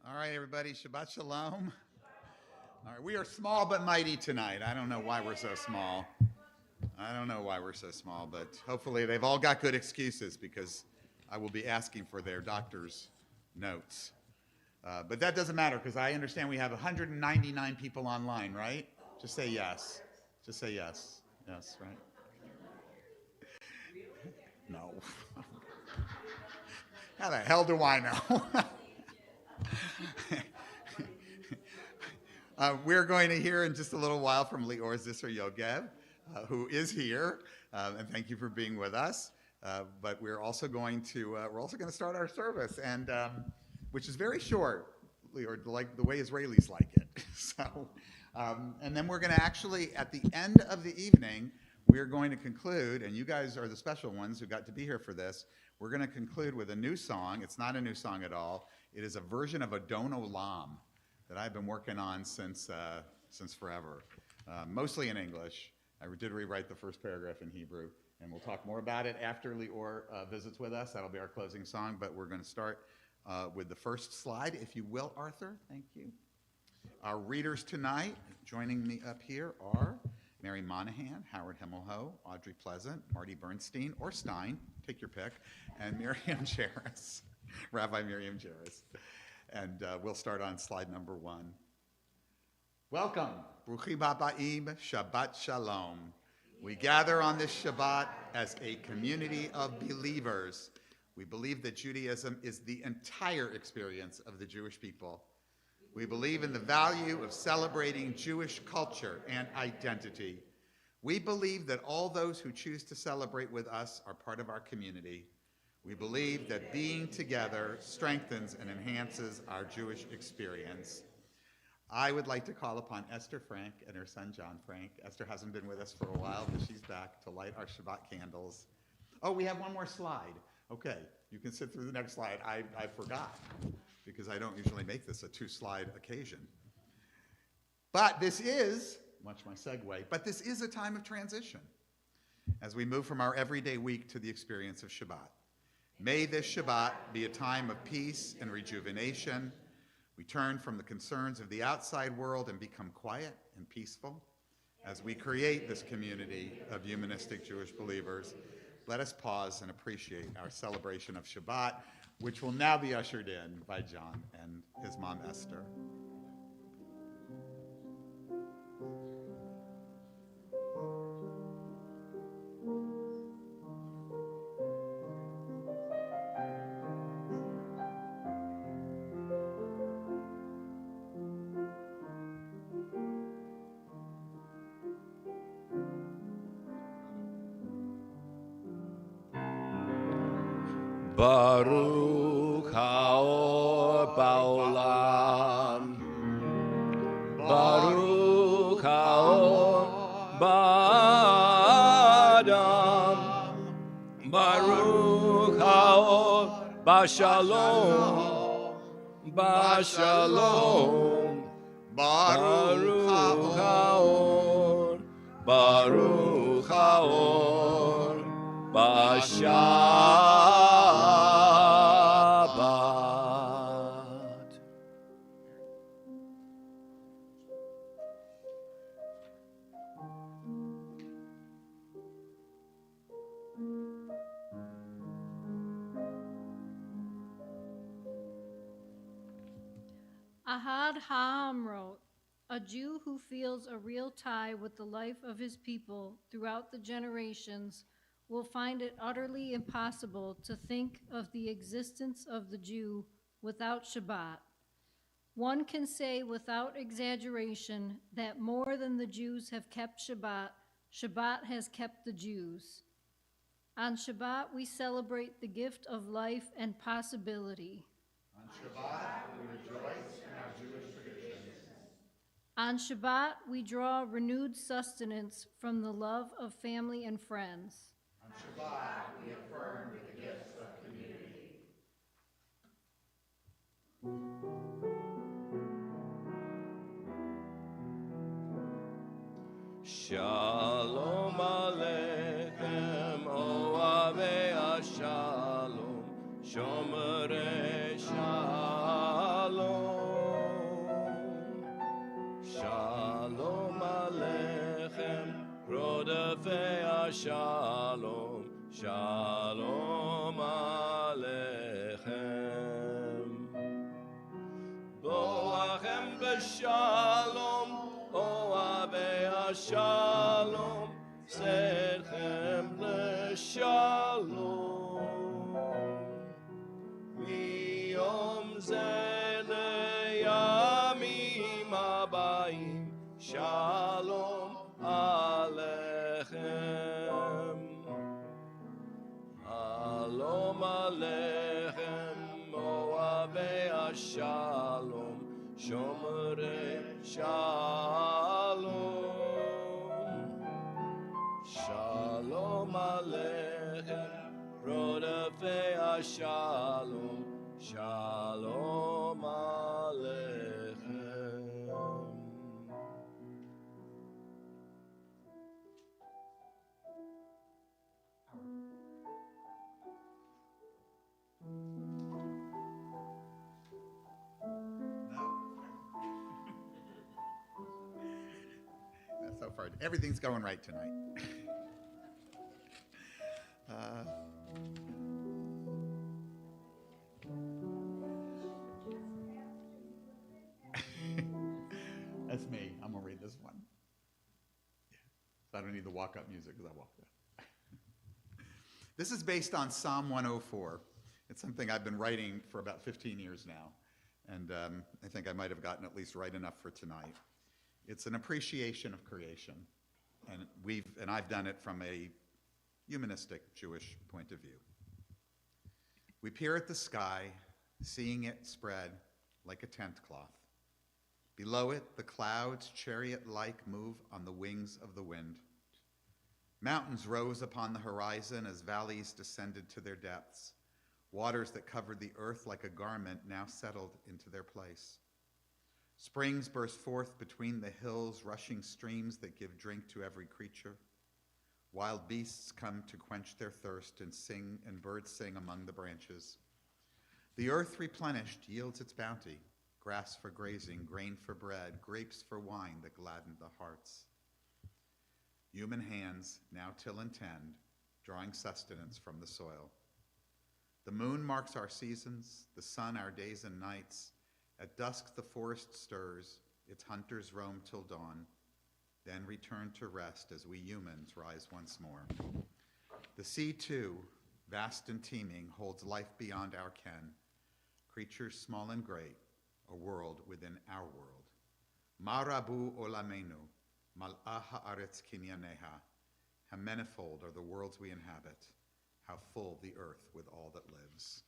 All right, everybody, Shabbat Shalom. All right, we are small but mighty tonight. I don't know why we're so small. But hopefully they've all got good excuses because I will be asking for their doctor's notes. But that doesn't matter because I understand we have 199 people online, right? Just say yes. Just say yes. Yes, right? No. How the hell do I know? We're going to hear in just a little while from LIOR ZISSER-YOGEV, who is here, and thank you for being with us. But we're also going to start our service, and which is very short, LIOR, like the way Israelis like it. So, and then we're going to actually, at the end of the evening, we're going to conclude, and you guys are the special ones who got to be here for this. We're going to conclude with a new song. It's not a new song at all. It is a version of Adon Olam that I've been working on since forever, mostly in English. I did rewrite the first paragraph in Hebrew, and we'll talk more about it after LIOR visits with us. That'll be our closing song, but we're going to start with the first slide, if you will, Arthur. Thank you. Our readers tonight, joining me up here, are Mary Monahan, Howard Himmelho, Audrey Pleasant, Marty Bernstein, or Stein, take your pick, and Miriam Jairus, Rabbi Miriam Jairus. And we'll start on slide number 1. Welcome, Bruchim Habaim, Shabbat Shalom. We gather on this Shabbat as a community of believers. We believe that Judaism is the entire experience of the Jewish people. We believe in the value of celebrating Jewish culture and identity. We believe that all those who choose to celebrate with us are part of our community. We believe that being together strengthens and enhances our Jewish experience. I would like to call upon Esther Frank and her son John Frank. Esther hasn't been with us for a while, but she's back to light our Shabbat candles. Oh, we have one more slide. Okay, you can sit through the next slide. I forgot, because I don't usually make this a 2-slide occasion. But this is, much my segue, but this is a time of transition as we move from our everyday week to the experience of Shabbat. May this Shabbat be a time of peace and rejuvenation. We turn from the concerns of the outside world and become quiet and peaceful as we create this community of humanistic Jewish believers. Let us pause and appreciate our celebration of Shabbat, which will now be ushered in by John and his mom, Esther. Baruch haor ba'olam, Baruch haor ba'adam, Baruch haor ba'shalom, ba'shalom, Baruch haor, Baruch haor ba'shalom. Ahad Ha'am wrote, a Jew who feels a real tie with the life of his people throughout the generations will find it utterly impossible to think of the existence of the Jew without Shabbat. One can say without exaggeration that more than the Jews have kept Shabbat, Shabbat has kept the Jews. On Shabbat, we celebrate the gift of life and possibility. On Shabbat, we rejoice in our Jewish traditions. On Shabbat, we draw renewed sustenance from the love of family and friends. On Shabbat, we affirm the gifts of community. Shalom Aleichem, Ohavei HaShalom, Shomrei Shalom. shalom, shalom aleichem. Boachem b'shalom, ohavei shalom, serchem l'shalom. Miyom zeh leyamim habayim, shalom aleichem. Shalom aleichem, ohavei shalom, shomrei shalom. Shalom aleichem, rodafei shalom, shalom aleichem. So far, everything's going right tonight. That's me. I'm gonna read this one. So I don't need the walk-up music because I walked up. This is based on Psalm 104. It's something I've been writing for about 15 years now, and I think I might have gotten at least right enough for tonight. It's an appreciation of creation, and I've done it from a humanistic Jewish point of view. We peer at the sky, seeing it spread like a tent cloth. Below it, the clouds, chariot-like, move on the wings of the wind. Mountains rose upon the horizon as valleys descended to their depths. Waters that covered the earth like a garment now settled into their place. Springs burst forth between the hills, rushing streams that give drink to every creature. Wild beasts come to quench their thirst and sing, and birds sing among the branches. The earth replenished yields its bounty, grass for grazing, grain for bread, grapes for wine that gladden the hearts. Human hands now till and tend, drawing sustenance from the soil. The moon marks our seasons, the sun our days and nights. At dusk the forest stirs, its hunters roam till dawn, then return to rest as we humans rise once more. The sea too, vast and teeming, holds life beyond our ken, creatures small and great, a world within our world. Ma rabu olamenu, mal'ah ha'aretz kinyaneha. How manifold are the worlds we inhabit, how full the earth with all that lives.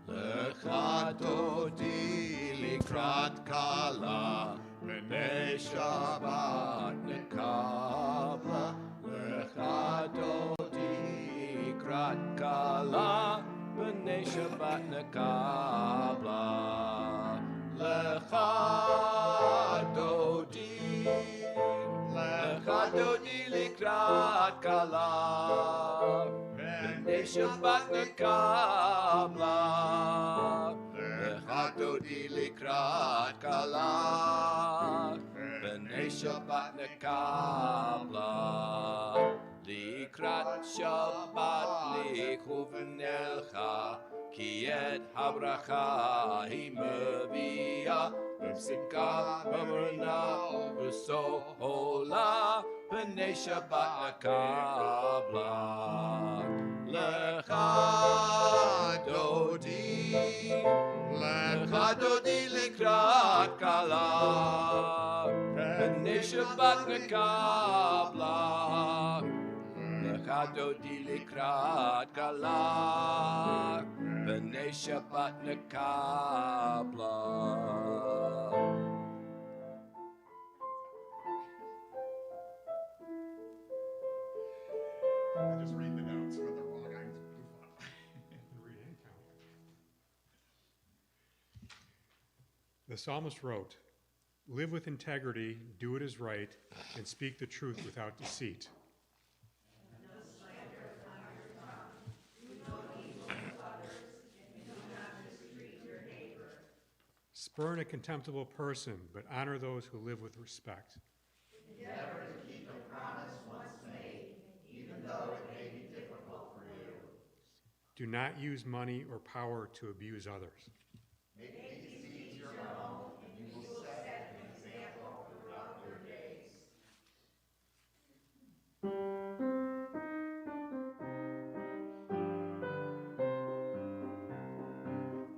Lecha dodi likrat kala, b'nei Shabbat nekabla. Lecha dodi likrat kala, b'nei Shabbat nekabla. Lecha dodi likrat kala, b'nei Shabbat nekabla. Lecha dodi likrat kala, b'nei Shabbat nekabla. Likrat Shabbat lichuvnelcha, ki et habracha hi meviah, b'simcha b'murna b'sohola, b'nei Shabbat nekabla. Lecha dodi likrat kala, b'nei Shabbat nekabla. Lecha dodi likrat kala, b'nei Shabbat nekabla. I just read the notes when they're wrong. I goof up. The psalmist wrote, "Live with integrity, do what is right, and speak the truth without deceit." Spurn a contemptible person, but honor those who live with respect. Do not use money or power to abuse others.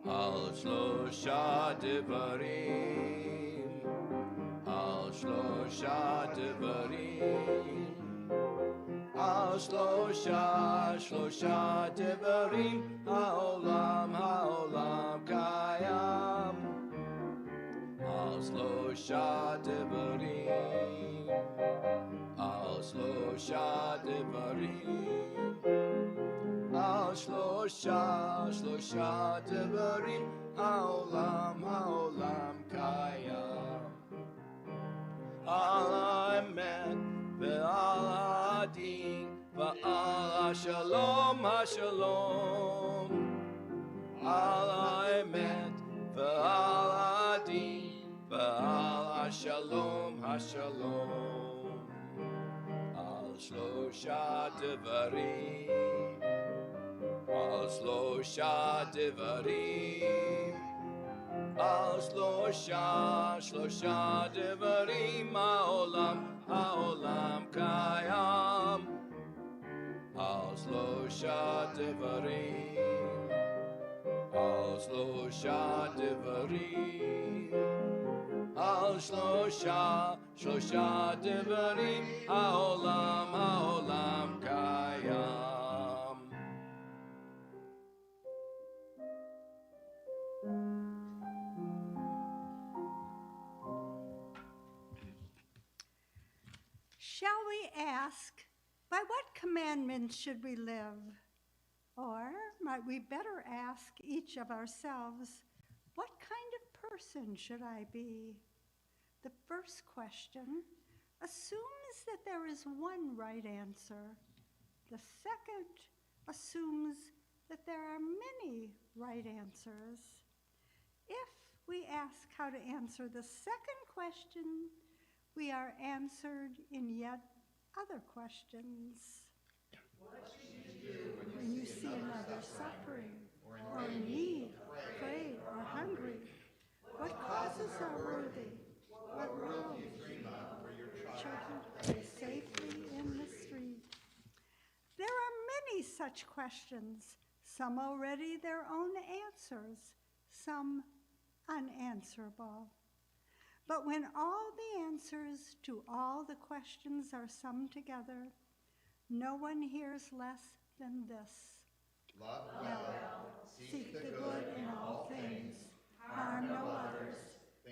על שלושה דברים, על שלושה דברים, על שלושה דברים, העולם קיים. על שלושה דברים, על שלושה דברים, על שלושה דברים, העולם קיים. על האמת ועל הדין ועל השלום, על האמת ועל הדין ועל השלום, על שלושה דברים, על שלושה דברים, על שלושה דברים, העולם קיים. על שלושה דברים, על שלושה דברים, על שלושה דברים, העולם קיים. Shall we ask, by what commandments should we live? Or might we better ask each of ourselves, what kind of person should I be? The first question assumes that there is one right answer. The second assumes that there are many right answers. If we ask how to answer the second question, we are answered in yet other questions. What should you do when you see another suffering, or in need, afraid, or hungry? What causes are worthy? What role do you dream of for your children to play safely in the street? There are many such questions, some already their own answers, some unanswerable. But when all the answers to all the questions are summed together, no one hears less than this. Love well, seek the good in all things, harm no others,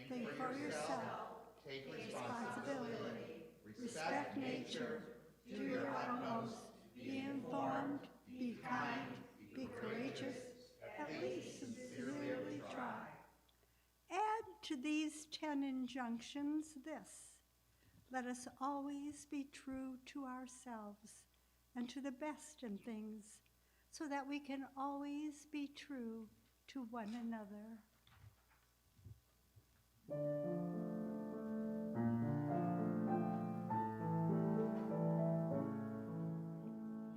think for yourself, take responsibility, respect nature, do your utmost, be informed, be kind, be courageous, at least sincerely try. Add to these 10 injunctions this: let us always be true to ourselves and to the best in things, so that we can always be true to one another.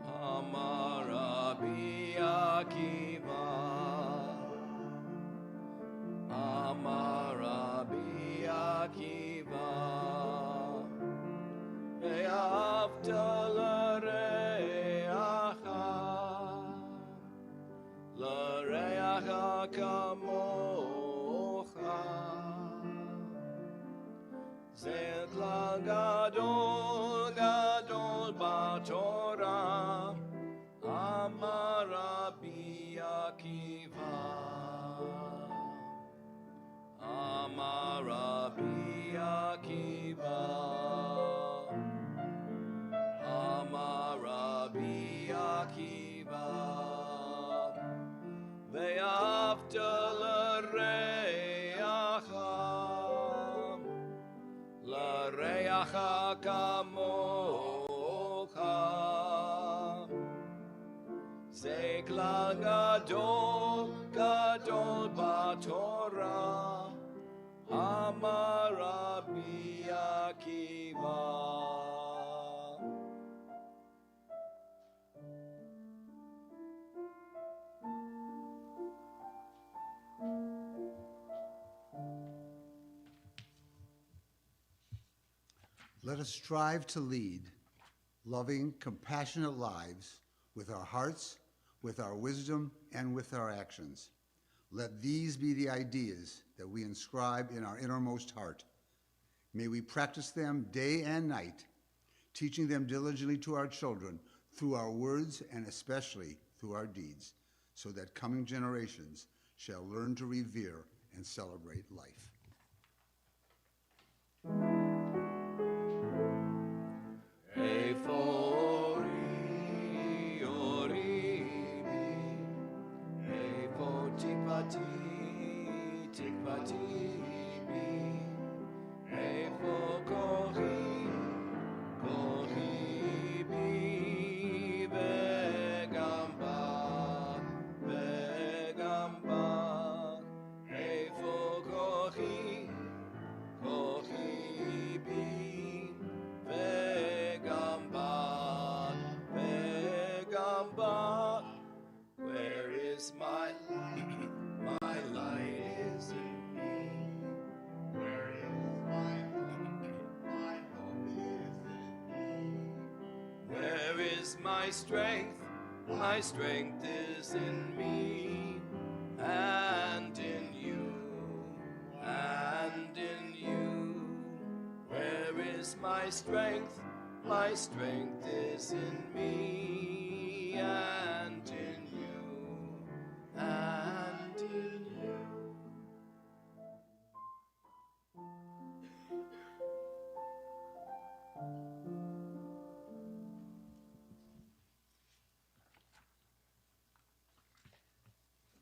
Amar Rabbi Akiva, Amar Rabbi Akiva, Ve'ahavta l'reacha kamocha. Ze klal gadol gadol b'Torah, Amar Rabbi Akiva, Amar Rabbi Akiva, Amar Rabbi Akiva, Ve'ahavta l'reacha kamocha. Ze klal gadol gadol b'Torah, Amar Rabbi Akiva. Let us strive to lead loving, compassionate lives with our hearts, with our wisdom, and with our actions. Let these be the ideas that we inscribe in our innermost heart. May we practice them day and night, teaching them diligently to our children through our words and especially through our deeds, so that coming generations shall learn to revere and celebrate life. My strength is in me, and in you, and in you. Where is my strength? My strength is in me, and in you, and in you.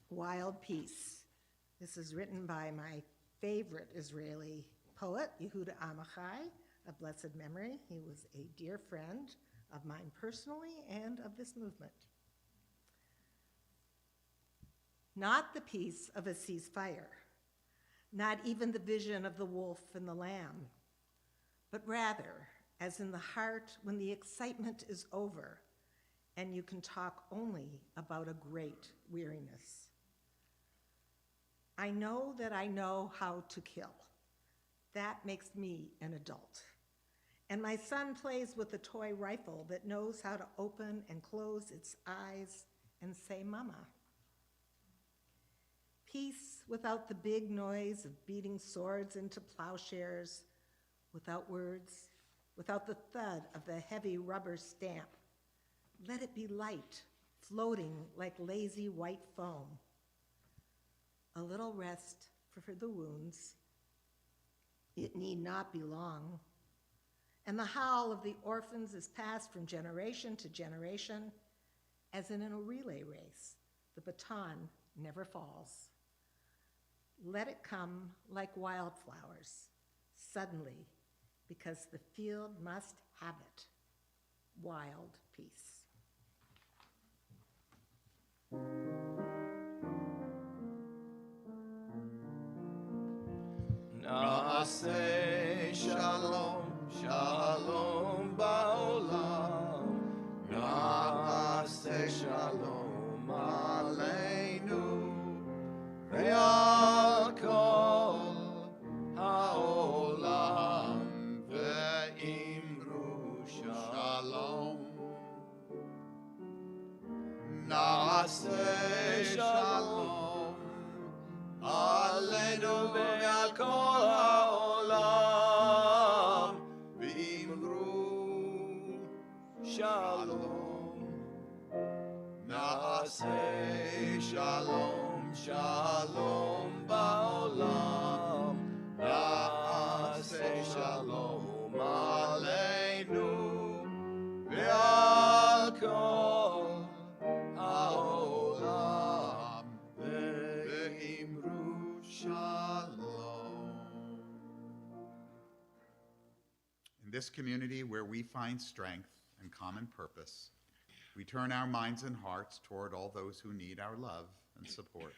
Wild Peace. This is written by my favorite Israeli poet, Yehuda Amichai, of blessed memory. He was a dear friend of mine personally and of this movement. Not the peace of a ceasefire, not even the vision of the wolf and the lamb, but rather, as in the heart when the excitement is over and you can talk only about a great weariness. I know that I know how to kill. That makes me an adult. And my son plays with a toy rifle that knows how to open and close its eyes and say, Mama. Peace without the big noise of beating swords into plowshares, without words, without the thud of the heavy rubber stamp. Let it be light, floating like lazy white foam. A little rest for the wounds. It need not be long. And the howl of the orphans is passed from generation to generation, as in a relay race, the baton never falls. Let it come like wildflowers, suddenly, because the field must have it. Wild peace. Na'aseh shalom, shalom ba'olam. Na'aseh shalom aleinu ve'al kol ha'olam ve'imru shalom. Na'aseh shalom aleinu ve'al kol ha'olam ve'imru shalom. Na'aseh shalom, shalom ba'olam. Na'aseh shalom aleinu ve'al kol ha'olam ve'imru shalom. In this community where we find strength and common purpose, we turn our minds and hearts toward all those who need our love and support,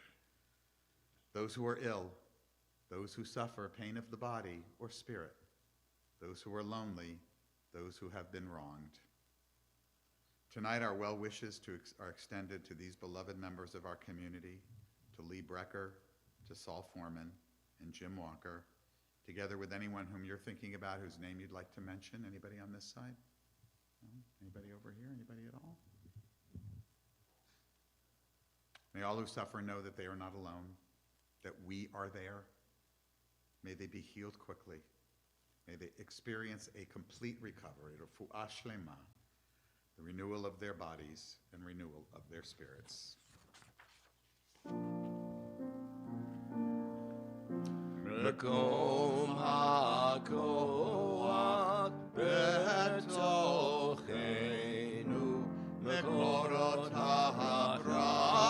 those who are ill, those who suffer pain of the body or spirit, those who are lonely, those who have been wronged. Tonight, our well wishes are extended to these beloved members of our community, to Lee Brecker, to Saul Foreman, and Jim Walker, together with anyone whom you're thinking about whose name you'd like to mention. Anybody on this side? No? Anybody over here? Anybody at all? May all who suffer know that they are not alone, that we are there. May they be healed quickly. May they experience a complete recovery, refuah shlema, the renewal of their bodies and renewal of their spirits. מקום הכוח בתוכנו, מקורות הברכה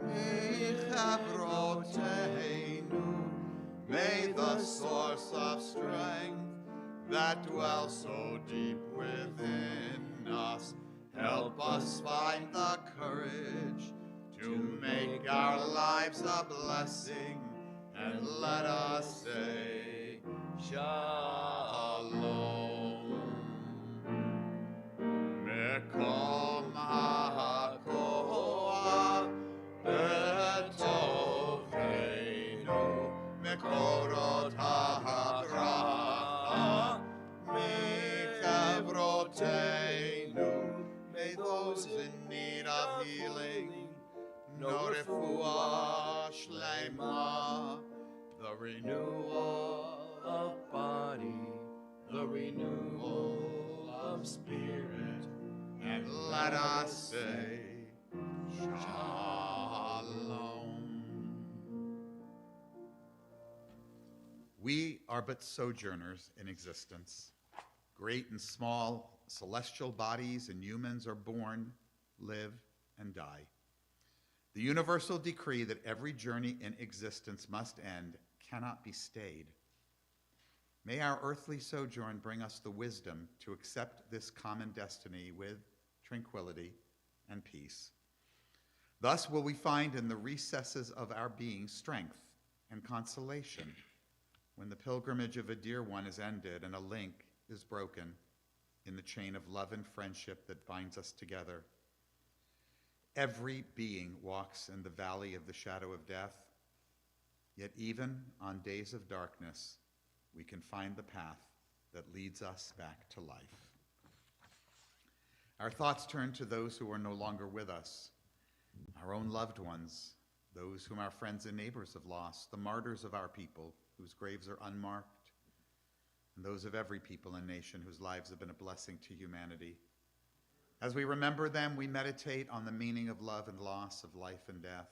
מחברותינו. May the source of strength that dwells so deep within us help us find the courage to make our lives a blessing, and let us say Shalom. Mekom hakoach betocheinu, mekorot habracha mechavroteinu. May those in need of healing know refuah shlema, the renewal of body, the renewal of spirit, and let us say Shalom. We are but sojourners in existence. Great and small, celestial bodies and humans are born, live, and die. The universal decree that every journey in existence must end cannot be stayed. May our earthly sojourn bring us the wisdom to accept this common destiny with tranquility and peace. Thus will we find in the recesses of our being strength and consolation when the pilgrimage of a dear one is ended and a link is broken in the chain of love and friendship that binds us together. Every being walks in the valley of the shadow of death, yet even on days of darkness, we can find the path that leads us back to life. Our thoughts turn to those who are no longer with us, our own loved ones, those whom our friends and neighbors have lost, the martyrs of our people whose graves are unmarked, and those of every people and nation whose lives have been a blessing to humanity. As we remember them, we meditate on the meaning of love and loss, of life and death.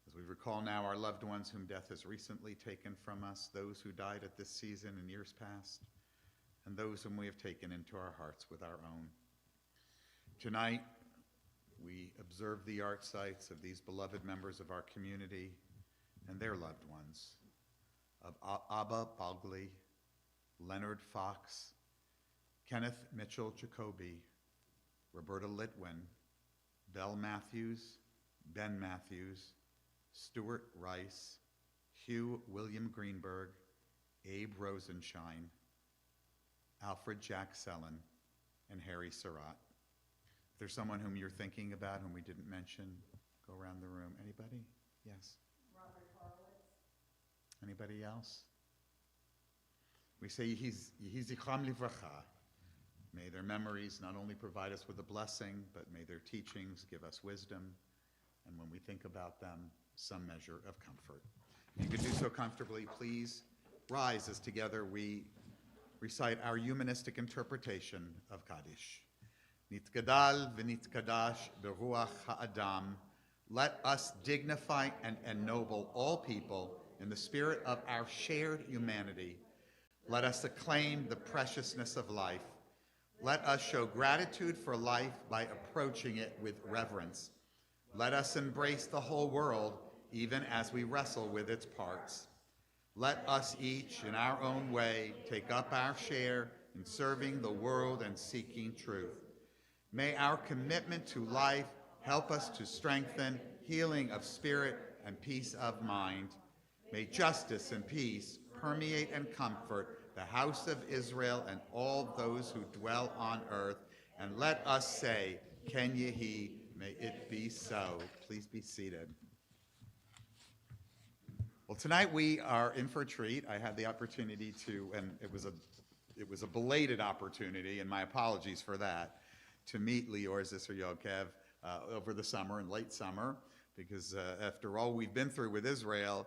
As we recall now our loved ones whom death has recently taken from us, those who died at this season in years past, and those whom we have taken into our hearts with our own. Tonight, we observe the art sites of these beloved members of our community and their loved ones, of Abba Balgley, Leonard Fox, Kenneth Mitchell Jacoby, Roberta Litwin, Belle Matthews, Ben Matthews, Stuart Rice, Hugh William Greenberg, Abe Rosenshine, Alfred Jack Sellen, and Harry Surratt. If there's someone whom you're thinking about whom we didn't mention, go around the room. Anybody? Yes? Robert Horowitz. Anybody else? We say Yehi Zichram Livracha. May their memories not only provide us with a blessing, but may their teachings give us wisdom, and when we think about them, some measure of comfort. If you could do so comfortably, please rise as together we recite our humanistic interpretation of Kaddish. Nitgadal v'nitkadash beruach ha'adam. Let us dignify and ennoble all people in the spirit of our shared humanity. Let us acclaim the preciousness of life. Let us show gratitude for life by approaching it with reverence. Let us embrace the whole world even as we wrestle with its parts. Let us each, in our own way, take up our share in serving the world and seeking truth. May our commitment to life help us to strengthen healing of spirit and peace of mind. May justice and peace permeate and comfort the house of Israel and all those who dwell on earth. And let us say, Ken Yehi, may it be so. Please be seated. Well, tonight we are in for a treat. I had the opportunity to, and it was a belated opportunity, and my apologies for that, to meet LIOR ZISSER-YOGEV over the summer and late summer, because after all we've been through with Israel,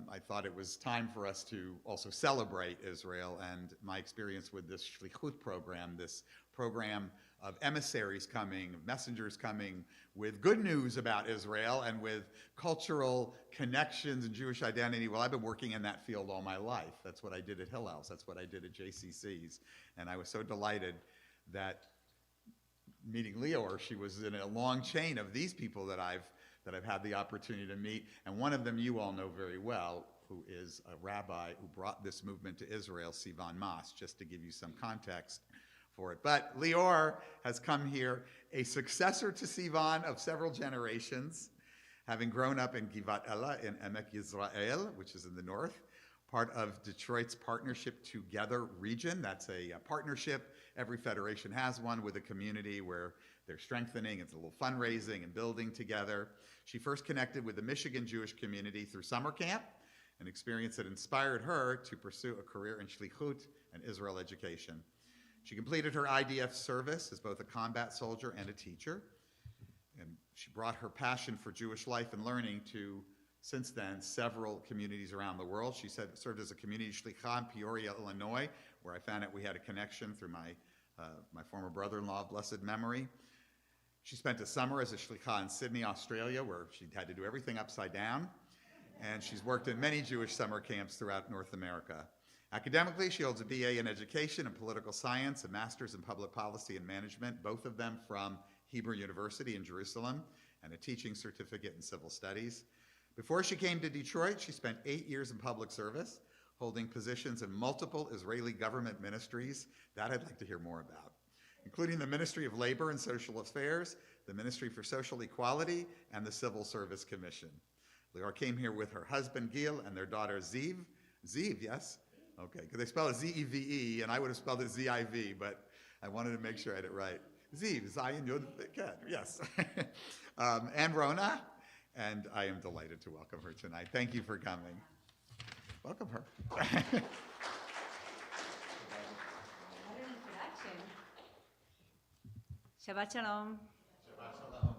I thought it was time for us to also celebrate Israel and my experience with this Shlichut program, this program of emissaries coming, messengers coming with good news about Israel and with cultural connections and Jewish identity. Well, I've been working in that field all my life. That's what I did at Hillel's. That's what I did at JCC's. And I was so delighted that meeting LIOR, she was in a long chain of these people that I've had the opportunity to meet. And one of them you all know very well, who is a rabbi who brought this movement to Israel, Sivan Mas, just to give you some context for it. But LIOR has come here, a successor to Sivan of several generations, having grown up in Givat Ella in Emek Yisrael, which is in the north, part of Detroit's Partnership Together region. That's a partnership. Every federation has one with a community where they're strengthening. It's a little fundraising and building together. She first connected with the Michigan Jewish community through summer camp, an experience that inspired her to pursue a career in Shlichut and Israel education. She completed her IDF service as both a combat soldier and a teacher, and she brought her passion for Jewish life and learning to, since then, several communities around the world. She served as a community shlicha in Peoria, Illinois, where I found out we had a connection through my former brother-in-law of blessed memory. She spent a summer as a shlicha in Sydney, Australia, where she had to do everything upside down. And she's worked in many Jewish summer camps throughout North America. Academically, she holds a BA in Education and Political Science, a Master's in Public Policy and Management, both of them from Hebrew University in Jerusalem, and a teaching certificate in Civil Studies. Before she came to Detroit, she spent 8 years in public service, holding positions in multiple Israeli government ministries. That I'd like to hear more about, including the Ministry of Labor and Social Affairs, the Ministry for Social Equality, and the Civil Service Commission. LIOR came here with her husband, Gil, and their daughter, Ziv. Ziv, yes? Okay, because they spell it Z-E-V-E, and I would have spelled it Z-I-V, but I wanted to make sure I had it right. Ziv, Zion Yod Ken, yes. And Rona, and I am delighted to welcome her tonight. Thank you for coming. Welcome her. What an introduction. Shabbat Shalom. Shabbat Shalom.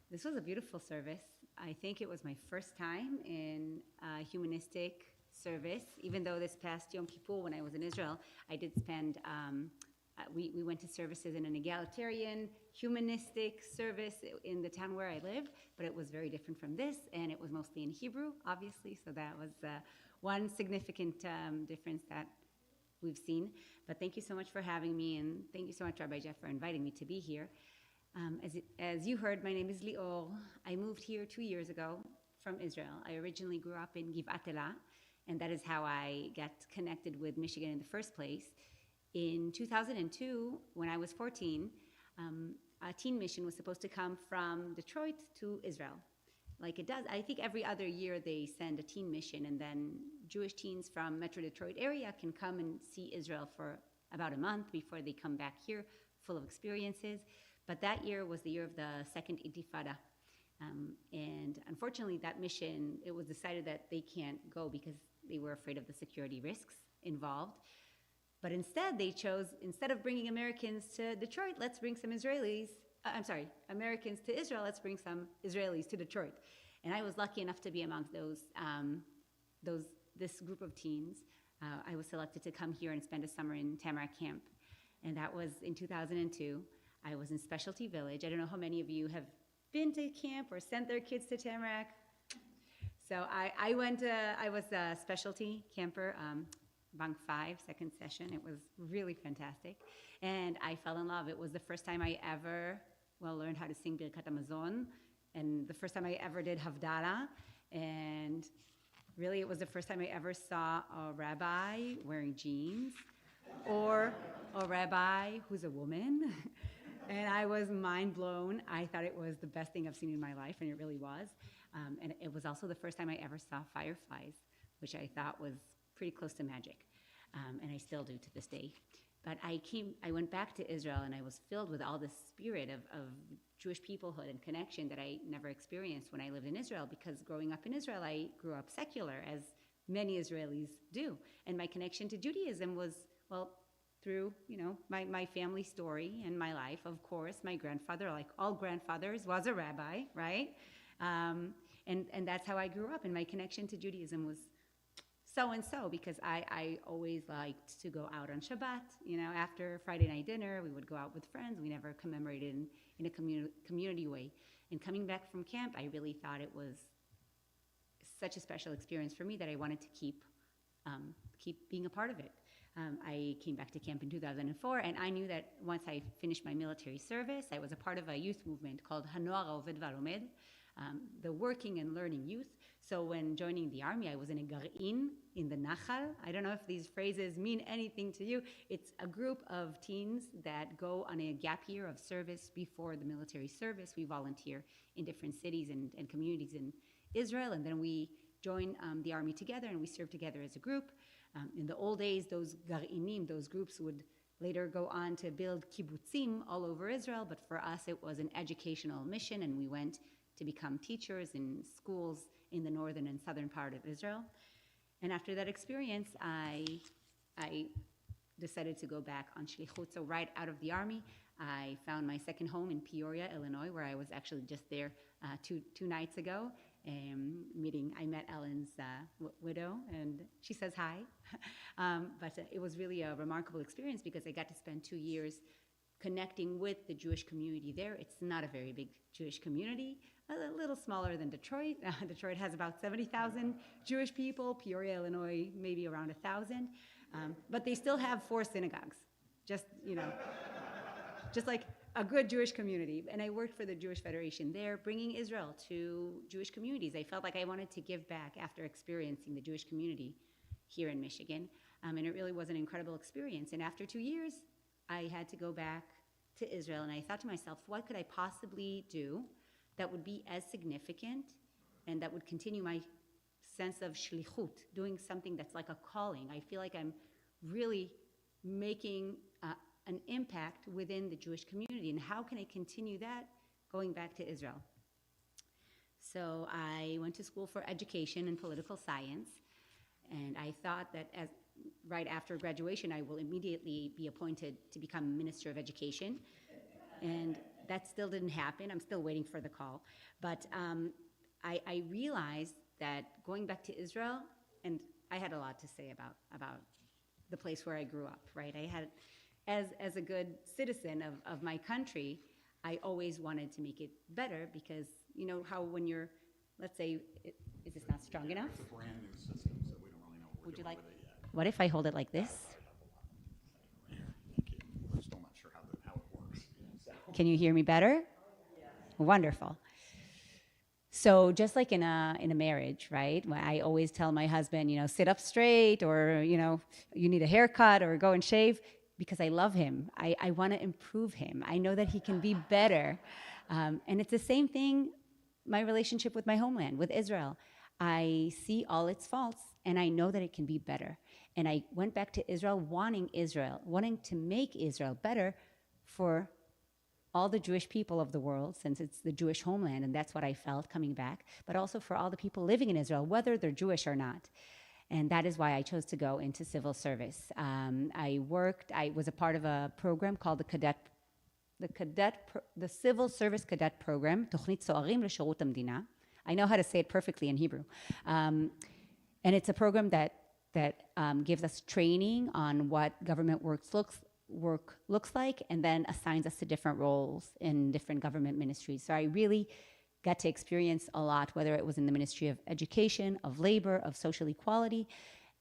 This was a beautiful service. I think it was my first time in a humanistic service, even though this past Yom Kippur, when I was in Israel, I did spend, we went to services in an egalitarian, humanistic service in the town where I live, but it was very different from this, and it was mostly in Hebrew, obviously, so that was one significant difference that we've seen. But thank you so much for having me, and thank you so much, Rabbi Jeff, for inviting me to be here. As you heard, my name is LIOR. I moved here 2 years ago from Israel. I originally grew up in Givat Ella, and that is how I got connected with Michigan in the first place. In 2002, when I was 14, a teen mission was supposed to come from Detroit to Israel. Like it does, I think every other year they send a teen mission, and then Jewish teens from Metro Detroit area can come and see Israel for about a month before they come back here, full of experiences. But that year was the year of the second Intifada. And unfortunately, that mission, it was decided that they can't go because they were afraid of the security risks involved. But instead, they chose, instead of bringing Americans to Detroit, let's bring some Israelis, Americans to Israel, let's bring some Israelis to Detroit. And I was lucky enough to be amongst this group of teens. I was selected to come here and spend a summer in Tamarack Camp. And that was in 2002. I was in Specialty Village. I don't know how many of you have been to camp or sent their kids to Tamarack. So I was a specialty camper, bunk 5, second session. It was really fantastic. And I fell in love. It was the first time I ever, learned how to sing Birkat HaMazon, and the first time I ever did Havdalah. And really, it was the first time I ever saw a rabbi wearing jeans or a rabbi who's a woman. And I was mind blown. I thought it was the best thing I've seen in my life, and it really was. And it was also the first time I ever saw fireflies, which I thought was pretty close to magic, and I still do to this day. But I went back to Israel, and I was filled with all this spirit of Jewish peoplehood and connection that I never experienced when I lived in Israel, because growing up in Israel, I grew up secular, as many Israelis do. And my connection to Judaism was, well, through, my family story and my life. Of course, my grandfather, like all grandfathers, was a rabbi, right? And that's how I grew up, and my connection to Judaism was so-and-so, because I always liked to go out on Shabbat, after Friday night dinner, we would go out with friends. We never commemorated in a community way. And coming back from camp, I really thought it was such a special experience for me that I wanted to keep being a part of it. I came back to camp in 2004, and I knew that once I finished my military service, I was a part of a youth movement called LIOR ZISSER-YOGEV, the working and learning youth. So when joining the army, I was in a gar'in in the Nachal. I don't know if these phrases mean anything to you. It's a group of teens that go on a gap year of service before the military service. We volunteer in different cities and communities in Israel, and then we join the army together, and we serve together as a group. In the old days, those gar'inim, those groups, would later go on to build kibbutzim all over Israel, but for us it was an educational mission, and we went to become teachers in schools in the northern and southern part of Israel. And after that experience, I decided to go back on shlichut. So right out of the army, I found my second home in Peoria, Illinois, where I was actually just there two nights ago. I met Ellen's widow, and she says hi. But it was really a remarkable experience, because I got to spend 2 years connecting with the Jewish community there. It's not a very big Jewish community, a little smaller than Detroit. Detroit has about 70,000 Jewish people, Peoria, Illinois, maybe around 1,000. But they still have 4 synagogues, just like a good Jewish community. And I worked for the Jewish Federation there, bringing Israel to Jewish communities. I felt like I wanted to give back after experiencing the Jewish community here in Michigan. And it really was an incredible experience. And after 2 years, I had to go back to Israel, and I thought to myself, what could I possibly do that would be as significant and that would continue my sense of shlichut, doing something that's like a calling. I feel like I'm really making an impact within the Jewish community, and how can I continue that going back to Israel? So I went to school for education and political science, and I thought that right after graduation, I will immediately be appointed to become Minister of Education. And that still didn't happen. I'm still waiting for the call. But I realized that going back to Israel, and I had a lot to say about the place where I grew up, right? I had, as a good citizen of my country, I always wanted to make it better, because you know how when you're, let's say, is this not strong enough? It's a brand new system, so we don't really know what we're doing with it yet. What if I hold it like this? Here, thank you. We're still not sure how it works. So. Can you hear me better? Wonderful. So just like in a marriage, right? I always tell my husband, sit up straight, or you need a haircut, or go and shave, because I love him. I want to improve him. I know that he can be better. And it's the same thing, my relationship with my homeland, with Israel. I see all its faults, and I know that it can be better. And I went back to Israel, wanting to make Israel better for all the Jewish people of the world, since it's the Jewish homeland, and that's what I felt coming back, but also for all the people living in Israel, whether they're Jewish or not. And that is why I chose to go into civil service. I was a part of a program called the Civil Service Cadet Program, תוכנית צוערים לשירות המדינה. I know how to say it perfectly in Hebrew. And it's a program that gives us training on what government work looks like, and then assigns us to different roles in different government ministries. So I really got to experience a lot, whether it was in the Ministry of Education, of Labor, of Social Equality.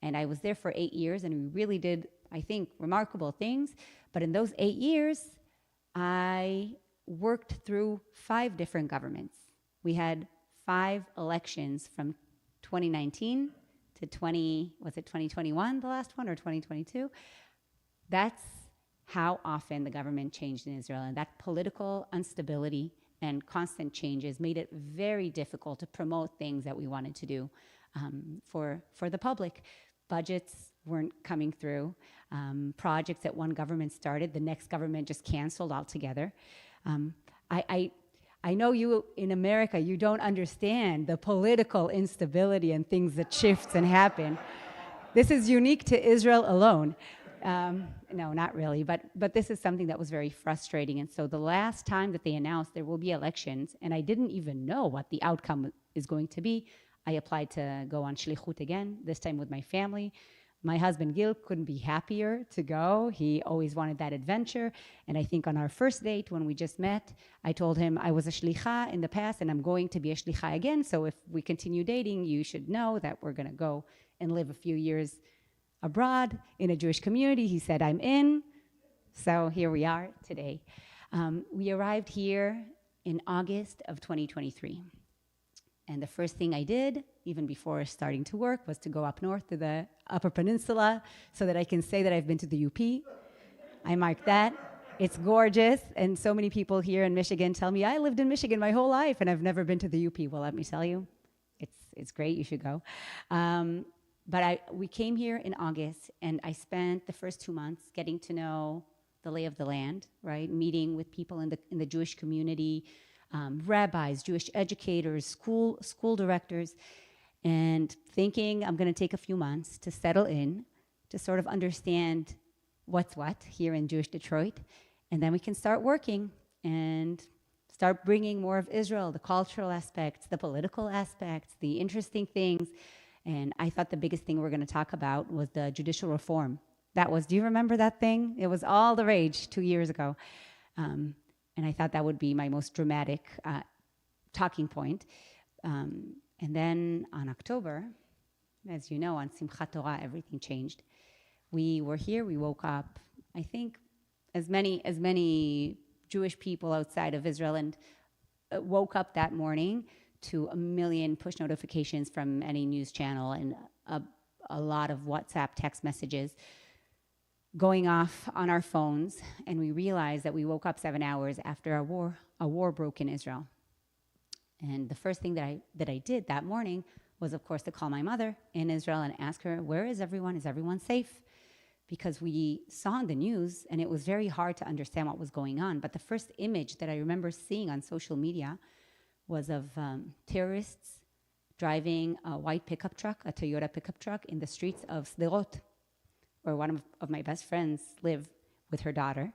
And I was there for 8 years, and we really did, I think, remarkable things. But in those 8 years, I worked through 5 different governments. We had 5 elections from 2019 to 2021, the last one, or 2022? That's how often the government changed in Israel, and that political instability and constant changes made it very difficult to promote things that we wanted to do for the public. Budgets weren't coming through. Projects that one government started, the next government just canceled altogether. I know you in America, you don't understand the political instability and things that shifts and happen. This is unique to Israel alone. No, not really, but this is something that was very frustrating. And so the last time that they announced there will be elections, and I didn't even know what the outcome is going to be, I applied to go on shlichut again, this time with my family. My husband Gil couldn't be happier to go. He always wanted that adventure. And I think on our first date when we just met, I told him I was a shlicha in the past and I'm going to be a shlicha again. So if we continue dating, you should know that we're going to go and live a few years abroad in a Jewish community. He said, I'm in. So here we are today. We arrived here in August of 2023. And the first thing I did, even before starting to work, was to go up north to the Upper Peninsula so that I can say that I've been to the UP. I marked that. It's gorgeous. And so many people here in Michigan tell me, I lived in Michigan my whole life and I've never been to the UP. Well, let me tell you, it's great. You should go. But we came here in August and I spent the first 2 months getting to know the lay of the land, right? Meeting with people in the Jewish community, rabbis, Jewish educators, school directors, and thinking I'm going to take a few months to settle in, to sort of understand what's what here in Jewish Detroit, and then we can start working and start bringing more of Israel, the cultural aspects, the political aspects, the interesting things. And I thought the biggest thing we're going to talk about was the judicial reform. Do you remember that thing? It was all the rage 2 years ago. And I thought that would be my most dramatic talking point. And then on October, as you know, on Simchat Torah, everything changed. We were here, we woke up, I think, as many Jewish people outside of Israel, and woke up that morning to a million push notifications from any news channel and a lot of WhatsApp text messages going off on our phones, and we realized that we woke up 7 hours after a war broke in Israel. And the first thing that I did that morning was, of course, to call my mother in Israel and ask her, where is everyone? Is everyone safe? Because we saw in the news, and it was very hard to understand what was going on. But the first image that I remember seeing on social media was of terrorists driving a white pickup truck, a Toyota pickup truck, in the streets of Sderot, where one of my best friends live with her daughter.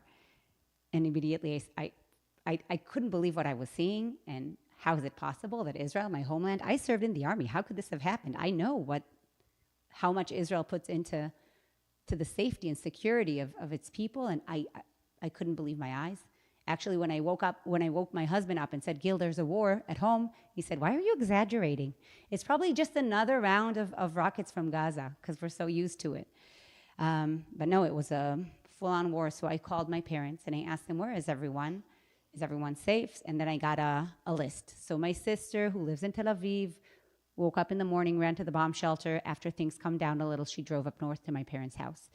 And immediately I couldn't believe what I was seeing, and how is it possible that Israel, my homeland, I served in the army, how could this have happened? I know how much Israel puts into the safety and security of its people, and I couldn't believe my eyes. Actually, when I woke my husband up and said, Gil, there's a war at home, he said, why are you exaggerating? It's probably just another round of rockets from Gaza, because we're so used to it. But no, it was a full-on war. So I called my parents and I asked them, where is everyone? Is everyone safe? And then I got a list. So my sister, who lives in Tel Aviv, woke up in the morning, ran to the bomb shelter. After things calmed down a little, she drove up north to my parents' house.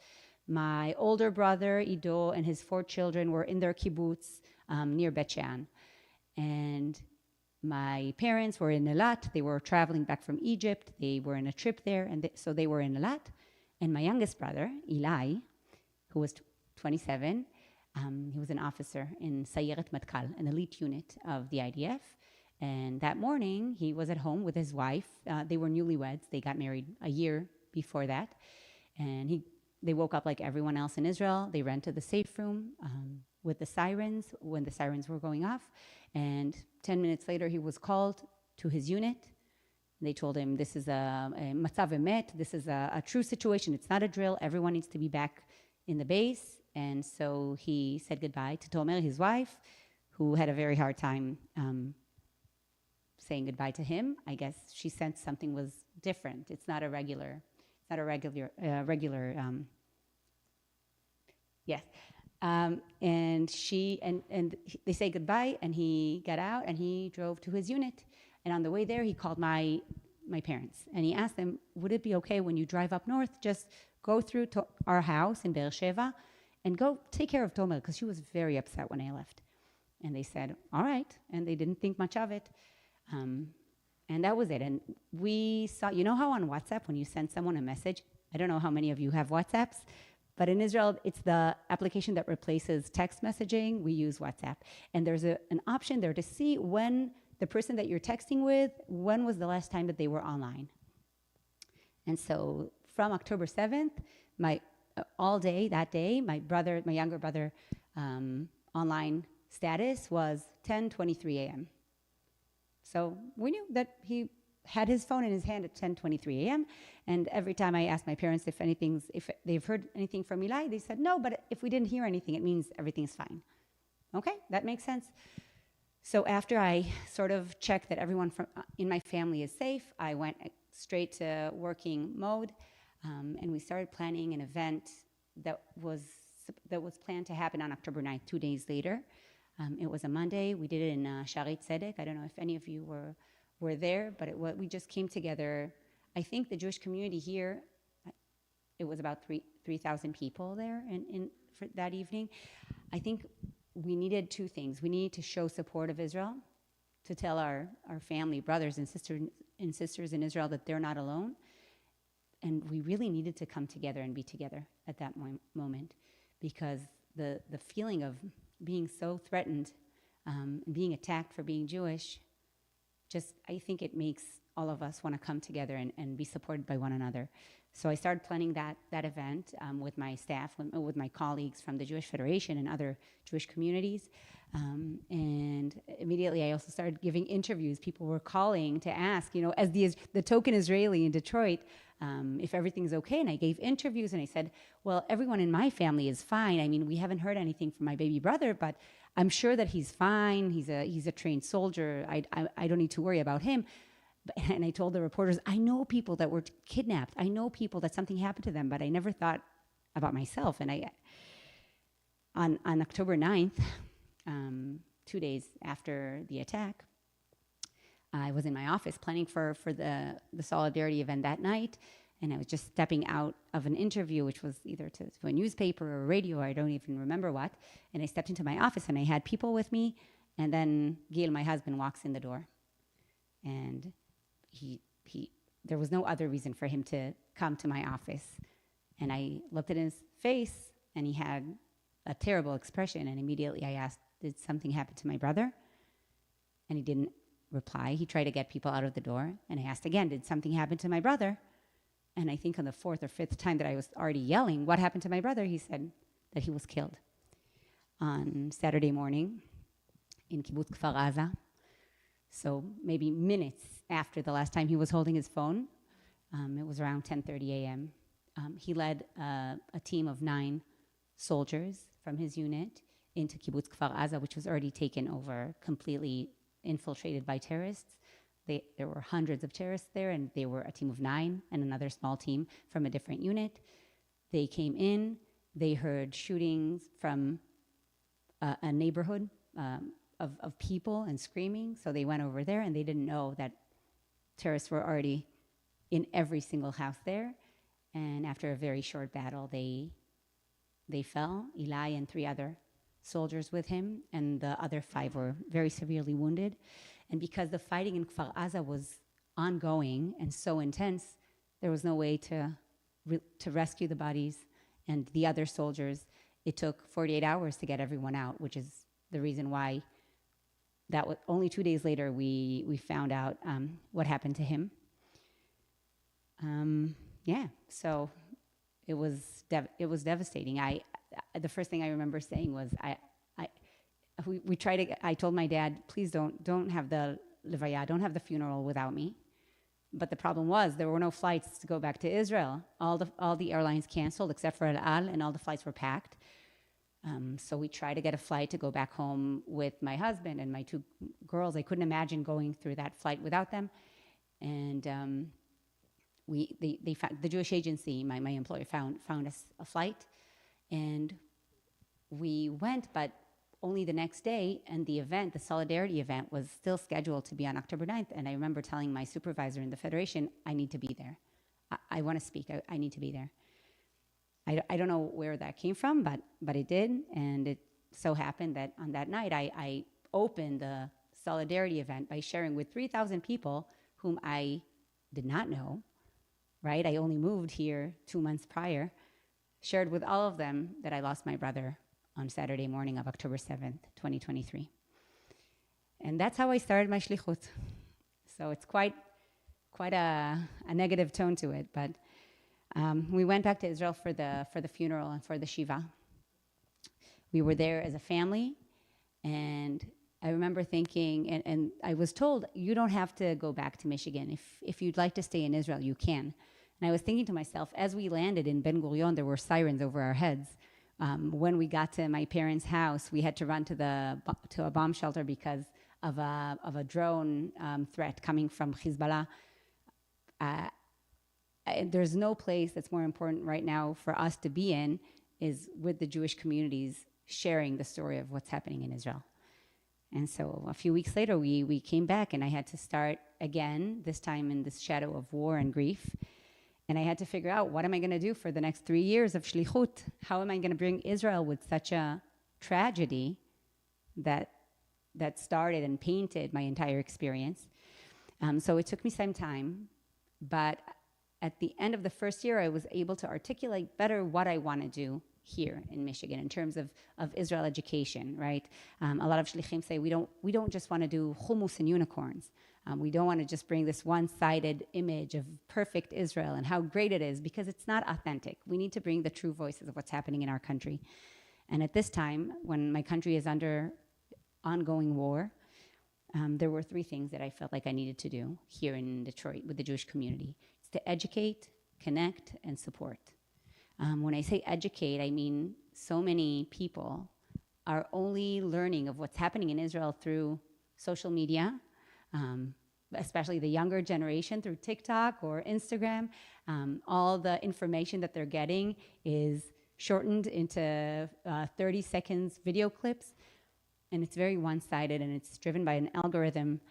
My older brother, Ido, and his 4 children were in their kibbutz near Bet Shean. And my parents were in Eilat. They were traveling back from Egypt. They were in a trip there, and so they were in Eilat. And my youngest brother, llay, who was 27, he was an officer in Sayeret Matkal, an elite unit of the IDF. And that morning, he was at home with his wife. They were newlyweds. They got married a year before that. And they woke up like everyone else in Israel. They ran to the safe room with the sirens when the sirens were going off. And 10 minutes later, he was called to his unit. They told him, this is a matzav emet, this is a true situation, it's not a drill, everyone needs to be back in the base. And so he said goodbye to Tomer, his wife, who had a very hard time saying goodbye to him. I guess she sensed something was different. It's not a regular, yes. And they say goodbye, and he got out and he drove to his unit. And on the way there, he called my parents, and he asked them, would it be okay when you drive up north, just go through to our house in Be'er Sheva and go take care of Tomer, because she was very upset when I left. And they said, all right. And they didn't think much of it. And that was it. And we saw, you know how on WhatsApp, when you send someone a message, I don't know how many of you have WhatsApps, but in Israel, it's the application that replaces text messaging. We use WhatsApp. And there's an option there to see when the person that you're texting with, when was the last time that they were online. And so from October 7th, all day that day, my younger brother, online status was 10:23 a.m. So we knew that he had his phone in his hand at 10:23 a.m. And every time I asked my parents if they've heard anything from llay, they said no, but if we didn't hear anything, it means everything's fine. Okay, that makes sense. So after I sort of checked that everyone in my family is safe, I went straight to working mode, and we started planning an event that was planned to happen on October 9th, 2 days later. It was a Monday. We did it in Shaarei Tzedek. I don't know if any of you were there, but we just came together. I think the Jewish community here, it was about 3,000 people there for that evening. I think we needed two things. We needed to show support of Israel, to tell our family, brothers and sisters in Israel that they're not alone. And we really needed to come together and be together at that moment, because the feeling of being so threatened, being attacked for being Jewish, I think it makes all of us want to come together and be supported by one another. So I started planning that event with my staff, with my colleagues from the Jewish Federation and other Jewish communities. And immediately I also started giving interviews. People were calling to ask, as the token Israeli in Detroit, if everything's okay. And I gave interviews and I said, well, everyone in my family is fine. I mean, we haven't heard anything from my baby brother, but I'm sure that he's fine. He's a trained soldier. I don't need to worry about him. And I told the reporters, I know people that were kidnapped. I know people that something happened to them, but I never thought about myself. And on October 9th, 2 days after the attack, I was in my office planning for the solidarity event that night, and I was just stepping out of an interview, which was either to a newspaper or radio, I don't even remember what, and I stepped into my office, and I had people with me, and then Gil, my husband, walks in the door, and there was no other reason for him to come to my office, and I looked at his face, and he had a terrible expression, and immediately I asked, did something happen to my brother? And he didn't reply. He tried to get people out of the door, and I asked again, did something happen to my brother? And I think on the fourth or fifth time that I was already yelling, what happened to my brother? He said that he was killed on Saturday morning in Kibbutz Kfar Aza. So maybe minutes after the last time he was holding his phone, it was around 10:30 a.m. He led a team of 9 soldiers from his unit into Kibbutz Kfar Aza, which was already taken over, completely infiltrated by terrorists. There were hundreds of terrorists there, and they were a team of 9 and another small team from a different unit. They came in, they heard shootings from a neighborhood of people and screaming, so they went over there, and they didn't know that terrorists were already in every single house there. And after a very short battle, they fell, llay and 3 other soldiers with him, and the other 5 were very severely wounded. And because the fighting in Kfar Aza was ongoing and so intense, there was no way to rescue the bodies and the other soldiers. It took 48 hours to get everyone out, which is the reason why that was only 2 days later we found out what happened to him. So it was devastating. The first thing I remember saying was, I told my dad, please don't have the levaya, don't have the funeral without me. But the problem was there were no flights to go back to Israel. All the airlines canceled except for El Al, and all the flights were packed. So we tried to get a flight to go back home with my husband and my 2 girls. I couldn't imagine going through that flight without them. And they found, the Jewish agency, my employer, found us a flight. And we went, but only the next day, and the solidarity event, was still scheduled to be on October 9th. And I remember telling my supervisor in the Federation, I need to be there. I want to speak. I need to be there. I don't know where that came from, but it did. And it so happened that on that night, I open the solidarity event by sharing with 3,000 people whom I did not know, right? I only moved here 2 months prior, shared with all of them that I lost my brother on Saturday morning of October 7th, 2023. And that's how I started my shlichut. So it's quite a negative tone to it, but we went back to Israel for the funeral and for the Shiva. We were there as a family, and I remember thinking, and I was told, you don't have to go back to Michigan. If you'd like to stay in Israel, you can. And I was thinking to myself, as we landed in Ben Gurion, there were sirens over our heads. When we got to my parents' house, we had to run to a bomb shelter because of a drone threat coming from Hezbollah. There's no place that's more important right now for us to be in is with the Jewish communities sharing the story of what's happening in Israel. And so a few weeks later, we came back, and I had to start again, this time in this shadow of war and grief. And I had to figure out, what am I going to do for the next 3 years of shlichut? How am I going to bring Israel with such a tragedy that started and painted my entire experience? So it took me some time, but at the end of the first year, I was able to articulate better what I want to do here in Michigan in terms of Israel education, right? A lot of shlichim say we don't just want to do hummus and unicorns. We don't want to just bring this one-sided image of perfect Israel and how great it is, because it's not authentic. We need to bring the true voices of what's happening in our country. And at this time, when my country is under ongoing war, there were 3 things that I felt like I needed to do here in Detroit with the Jewish community. It's to educate, connect, and support. When I say educate, I mean so many people are only learning of what's happening in Israel through social media, especially the younger generation through TikTok or Instagram. All the information that they're getting is shortened into 30 seconds video clips, and it's very one-sided, and it's driven by an algorithm,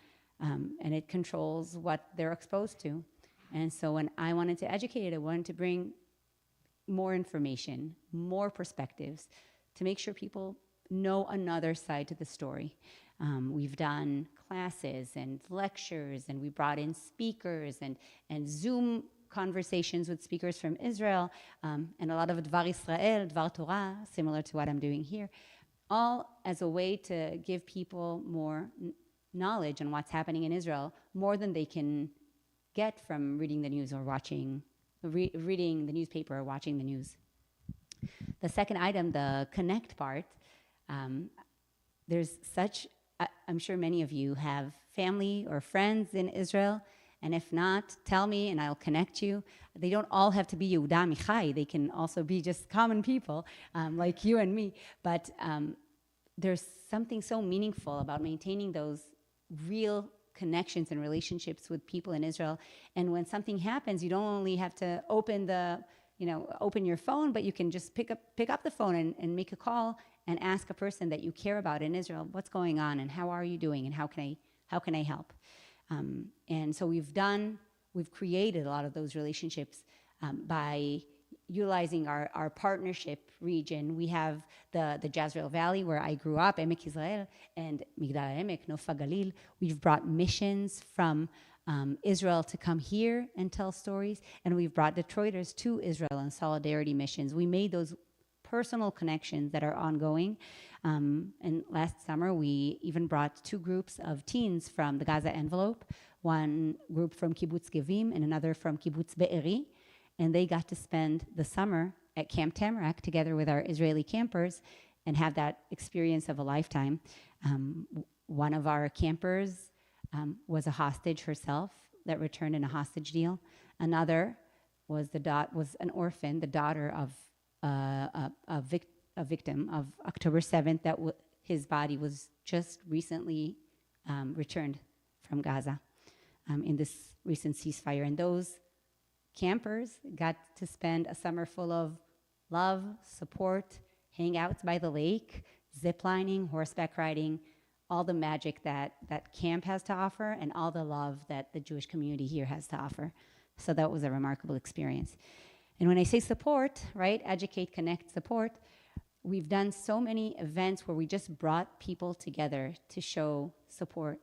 and it controls what they're exposed to. And so when I wanted to educate, I wanted to bring more information, more perspectives, to make sure people know another side to the story. We've done classes and lectures, and we brought in speakers and Zoom conversations with speakers from Israel, and a lot of Dvar Israel, Dvar Torah, similar to what I'm doing here, all as a way to give people more knowledge on what's happening in Israel, more than they can get from reading the news or reading the newspaper or watching the news. The second item, the connect part, there's such, I'm sure many of you have family or friends in Israel, and if not, tell me and I'll connect you. They don't all have to be Yehuda Michai. They can also be just common people like you and me, but there's something so meaningful about maintaining those real connections and relationships with people in Israel. And when something happens, you don't only have to open your phone, but you can just pick up the phone and make a call and ask a person that you care about in Israel, what's going on and how are you doing and how can I help? And so we've created a lot of those relationships by utilizing our partnership region. We have the Jezreel Valley, where I grew up, Emek Yisrael, and Migdal Emek, Nofa Galil. We've brought missions from Israel to come here and tell stories, and we've brought Detroiters to Israel on solidarity missions. We made those personal connections that are ongoing. And last summer, we even brought 2 groups of teens from the Gaza envelope, one group from Kibbutz Gevim and another from Kibbutz Be'eri, and they got to spend the summer at Camp Tamarack together with our Israeli campers and have that experience of a lifetime. One of our campers was a hostage herself that returned in a hostage deal. Another was an orphan, the daughter of a victim of October 7th, that his body was just recently returned from Gaza in this recent ceasefire. And those campers got to spend a summer full of love, support, hangouts by the lake, ziplining, horseback riding, all the magic that camp has to offer and all the love that the Jewish community here has to offer. So that was a remarkable experience. And when I say support, right, educate, connect, support, we've done so many events where we just brought people together to show support,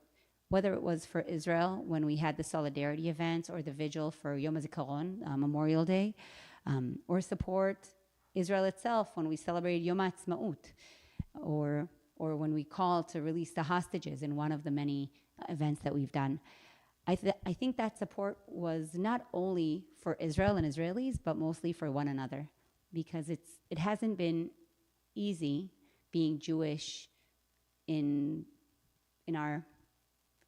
whether it was for Israel when we had the solidarity events or the vigil for Yom HaZikaron, Memorial Day, or support Israel itself when we celebrated Yom HaAtzmaut, or when we called to release the hostages in one of the many events that we've done. I think that support was not only for Israel and Israelis, but mostly for one another, because it hasn't been easy being Jewish in our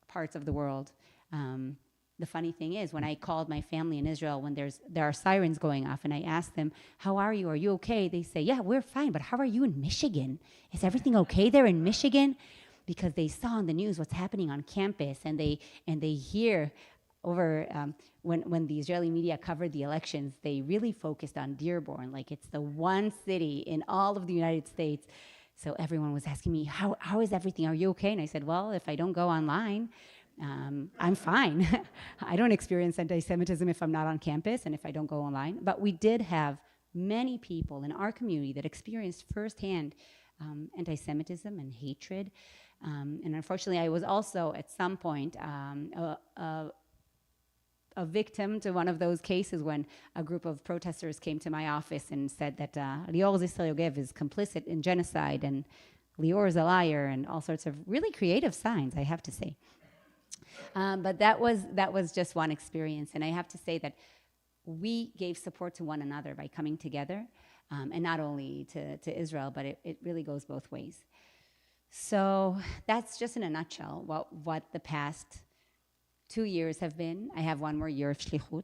parts of the world. The funny thing is, when I called my family in Israel, when there are sirens going off, and I asked them, "How are you? Are you okay?" They say, "Yeah, we're fine, but how are you in Michigan? Is everything okay there in Michigan?" Because they saw on the news what's happening on campus, and they hear over when the Israeli media covered the elections, they really focused on Dearborn, like it's the one city in all of the United States. So everyone was asking me, how is everything? Are you okay? And I said, well, if I don't go online, I'm fine. I don't experience anti-Semitism if I'm not on campus and if I don't go online. But we did have many people in our community that experienced firsthand anti-Semitism and hatred. And unfortunately, I was also at some point a victim to one of those cases when a group of protesters came to my office and said that LIOR ZISSER-YOGEV is complicit in genocide and LIOR is a liar, and all sorts of really creative signs, I have to say. But that was just one experience, and I have to say that we gave support to one another by coming together, and not only to Israel, but it really goes both ways. So that's just in a nutshell what the past 2 years have been. I have one more year of shlichut,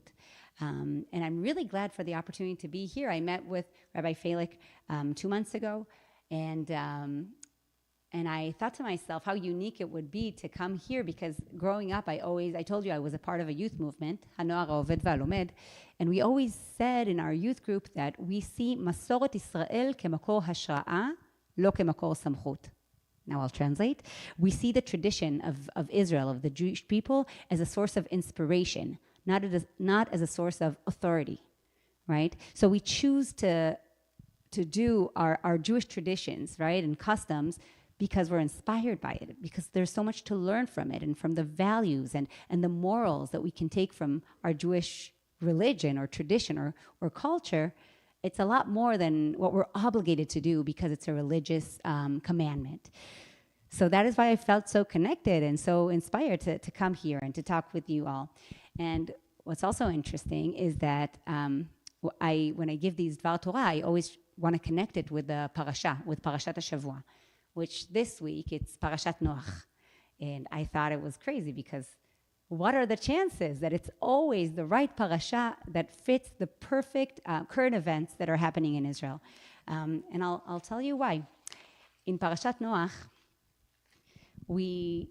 and I'm really glad for the opportunity to be here. I met with Rabbi Falik 2 months ago, and I thought to myself how unique it would be to come here, because growing up, I told you I was a part of a youth movement, HaNoar HaOved VaHaLomed, and we always said in our youth group that we see Masoret Israel כמקור השראה, לא כמקור סמכות. Now I'll translate. We see the tradition of Israel, of the Jewish people, as a source of inspiration, not as a source of authority, right? So we choose to do our Jewish traditions, right, and customs because we're inspired by it, because there's so much to learn from it and from the values and the morals that we can take from our Jewish religion or tradition or culture. It's a lot more than what we're obligated to do because it's a religious commandment. So that is why I felt so connected and so inspired to come here and to talk with you all. And what's also interesting is that when I give these Dvar Torah, I always want to connect it with the parasha, with Parashat HaShavua, which this week it's Parashat Noach. And I thought it was crazy because what are the chances that it's always the right parasha that fits the perfect current events that are happening in Israel? And I'll tell you why. In Parashat Noach, we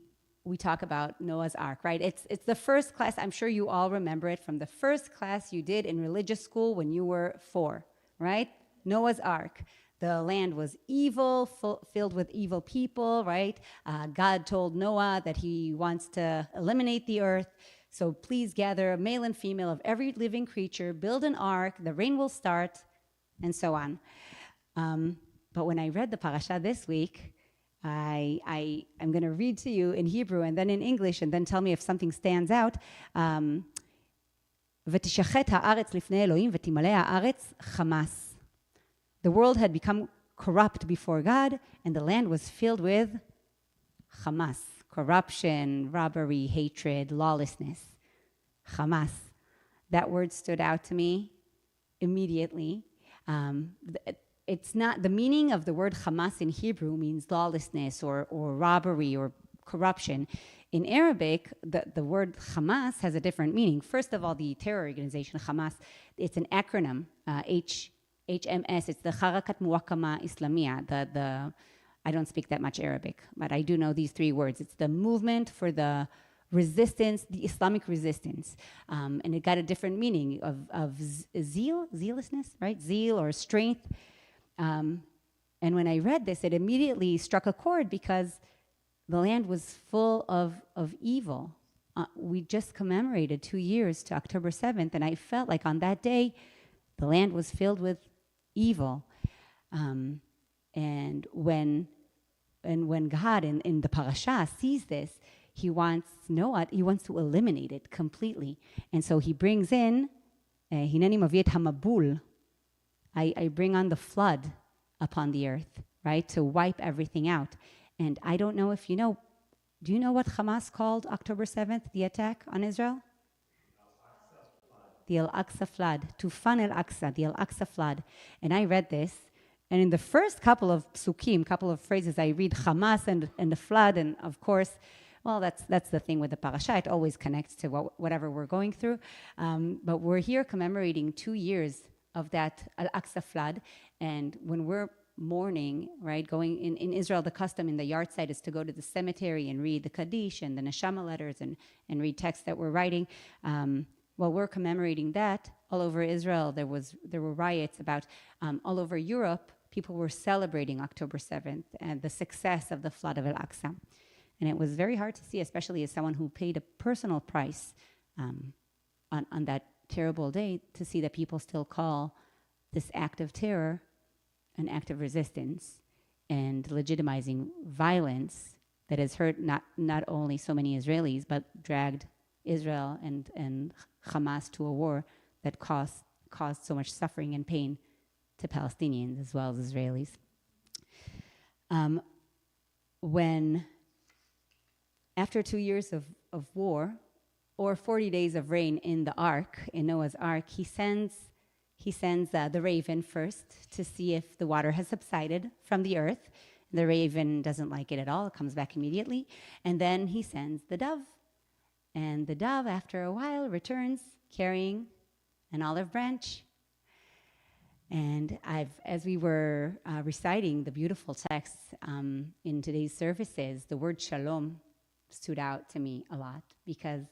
talk about Noah's Ark, right? It's the first class, I'm sure you all remember it from the first class you did in religious school when you were 4, right? Noah's Ark. The land was evil, filled with evil people, right? God told Noah that he wants to eliminate the earth. So please gather a male and female of every living creature, build an ark, the rain will start, and so on. But when I read the parasha this week, I'm going to read to you in Hebrew and then in English, and then tell me if something stands out. ותשחט הארץ לפני אלוהים ותמלא הארץ חמס. The world had become corrupt before God, and the land was filled with Hamas, corruption, robbery, hatred, lawlessness. Hamas. That word stood out to me immediately. It's not, the meaning of the word Hamas in Hebrew means lawlessness or robbery or corruption. In Arabic, the word Hamas has a different meaning. First of all, the terror organization Hamas, it's an acronym, HMS, it's the Harakat Muwakama Islamiyah. I don't speak that much Arabic, but I do know these 3 words. It's the movement for the resistance, the Islamic resistance. And it got a different meaning of zealousness, right? Zeal or strength. And when I read this, it immediately struck a chord because the land was full of evil. We just commemorated 2 years to October 7th, and I felt like on that day, the land was filled with evil. And when God in the parasha sees this, he wants to eliminate it completely. And so he brings in, Hineni mavie et hamabul, I bring on the flood upon the earth, right, to wipe everything out. And I don't know if you know, do you know what Hamas called October 7th, the attack on Israel? The Al-Aqsa flood, Tufan al-Aqsa, the Al-Aqsa flood. And I read this, and in the first couple of psukim, couple of phrases, I read Hamas and the flood, and of course, well, that's the thing with the parasha. It always connects to whatever we're going through. But we're here commemorating 2 years of that Al-Aqsa flood, and when we're mourning, right, going in Israel, the custom in the yard site is to go to the cemetery and read the Kaddish and the Neshama letters and read texts that we're writing. While we're commemorating that, all over Israel, there were riots about, all over Europe, people were celebrating October 7th and the success of the flood of Al-Aqsa. And it was very hard to see, especially as someone who paid a personal price on that terrible day, to see that people still call this act of terror an act of resistance and legitimizing violence that has hurt not only so many Israelis, but dragged Israel and Hamas to a war that caused so much suffering and pain to Palestinians as well as Israelis. When, after 2 years of war, or 40 days of rain in the ark, in Noah's ark, he sends the raven first to see if the water has subsided from the earth. The raven doesn't like it at all. It comes back immediately. And then he sends the dove. And the dove, after a while, returns carrying an olive branch. And as we were reciting the beautiful texts in today's services, the word shalom stood out to me a lot, because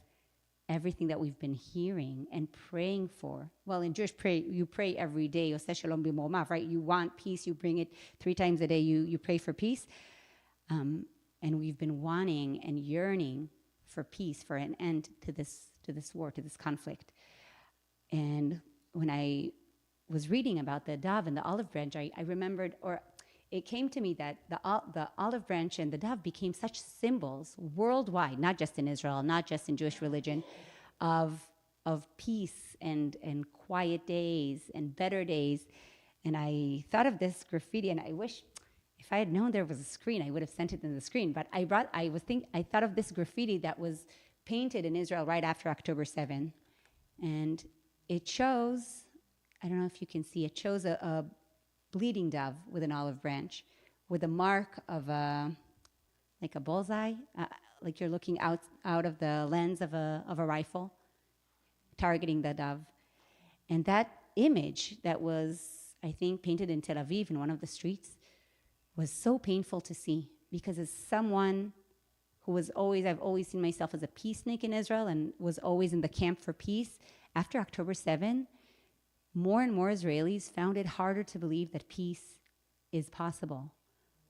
everything that we've been hearing and praying for, well, in Jewish prayer, you pray every day, Oseh shalom b'mormav, right? You want peace, you bring it 3 times a day, you pray for peace. And we've been wanting and yearning for peace, for an end to this war, to this conflict. And when I was reading about the dove and the olive branch, I remembered, or it came to me that the olive branch and the dove became such symbols worldwide, not just in Israel, not just in Jewish religion, of peace and quiet days and better days. And I thought of this graffiti, and I wish if I had known there was a screen, I would have sent it in the screen. But I thought of this graffiti that was painted in Israel right after October 7. And it shows, I don't know if you can see, it shows a bleeding dove with an olive branch, with a mark of like a bullseye, like you're looking out of the lens of a rifle, targeting the dove. And that image that was, I think, painted in Tel Aviv in one of the streets was so painful to see, because as someone who I've always seen myself as a peacenik in Israel and was always in the camp for peace, after October 7, more and more Israelis found it harder to believe that peace is possible,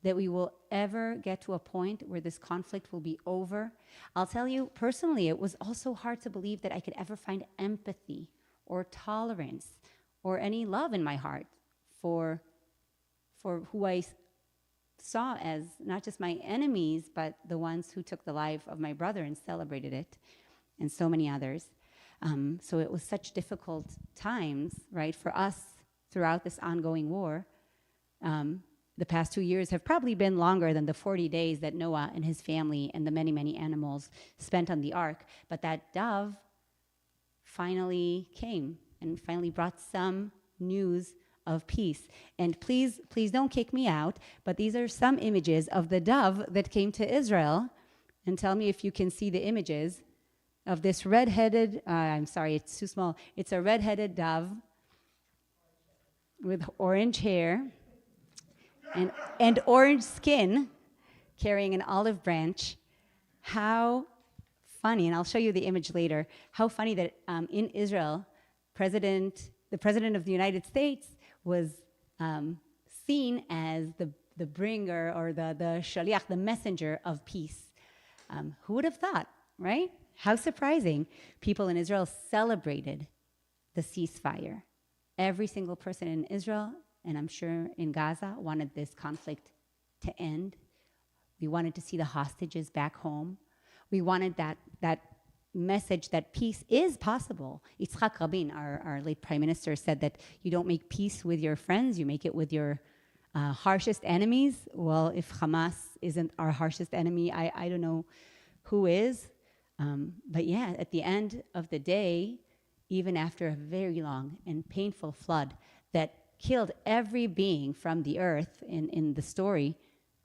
that we will ever get to a point where this conflict will be over. I'll tell you, personally, it was also hard to believe that I could ever find empathy or tolerance or any love in my heart for who I saw as not just my enemies, but the ones who took the life of my brother and celebrated it, and so many others. So it was such difficult times, right, for us throughout this ongoing war. The past 2 years have probably been longer than the 40 days that Noah and his family and the many, many animals spent on the ark. But that dove finally came and finally brought some news of peace. And please don't kick me out, but these are some images of the dove that came to Israel. And tell me if you can see the images of this red-headed, I'm sorry, it's too small. It's a red-headed dove with orange hair and orange skin carrying an olive branch. How funny, and I'll show you the image later, how funny that in Israel, the President of the United States was seen as the bringer or the shaliach, the messenger of peace. Who would have thought, right? How surprising. People in Israel celebrated the ceasefire. Every single person in Israel and I'm sure in Gaza, wanted this conflict to end. We wanted to see the hostages back home. We wanted that message that peace is possible. Yitzhak Rabin, our late prime minister, said that you don't make peace with your friends, you make it with your harshest enemies. Well, if Hamas isn't our harshest enemy, I don't know who is. But yeah, at the end of the day, even after a very long and painful flood that killed every being from the earth in the story,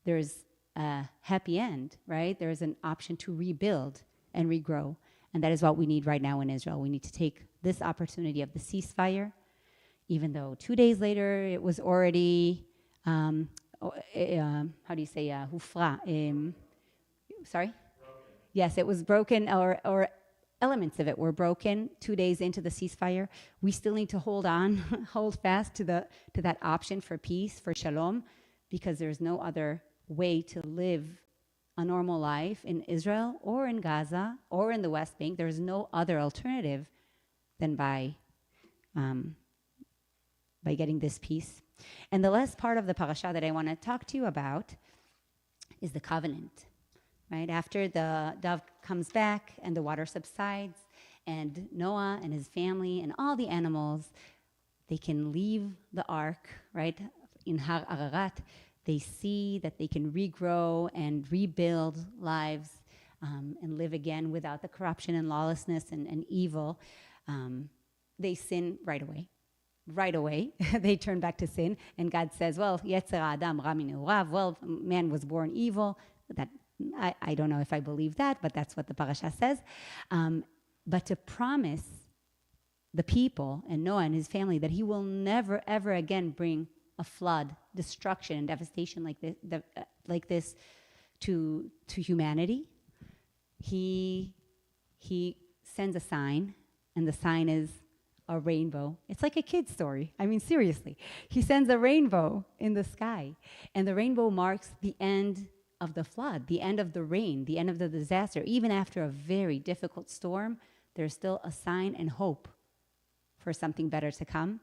there's a happy end, right? There's an option to rebuild and regrow. And that is what we need right now in Israel. We need to take this opportunity of the ceasefire, even though 2 days later it was already, how do you say, hufra? Sorry? Yes, it was broken, or elements of it were broken 2 days into the ceasefire. We still need to hold on, hold fast to that option for peace, for shalom, because there's no other way to live a normal life in Israel or in Gaza or in the West Bank. There's no other alternative than by getting this peace. And the last part of the parasha that I want to talk to you about is the covenant. Right after the dove comes back and the water subsides, and Noah and his family and all the animals, they can leave the ark, right? In Har Ararat, they see that they can regrow and rebuild lives and live again without the corruption and lawlessness and evil. They sin right away. Right away, they turn back to sin, and God says, well, Yetzer Adam ra minurav, well, man was born evil. That I don't know if I believe that, but that's what the parasha says. But to promise the people and Noah and his family that he will never, ever again bring a flood, destruction, and devastation like this to humanity, he sends a sign, and the sign is a rainbow. It's like a kid's story. I mean, seriously. He sends a rainbow in the sky, and the rainbow marks the end of the flood, the end of the rain, the end of the disaster. Even after a very difficult storm, there's still a sign and hope for something better to come.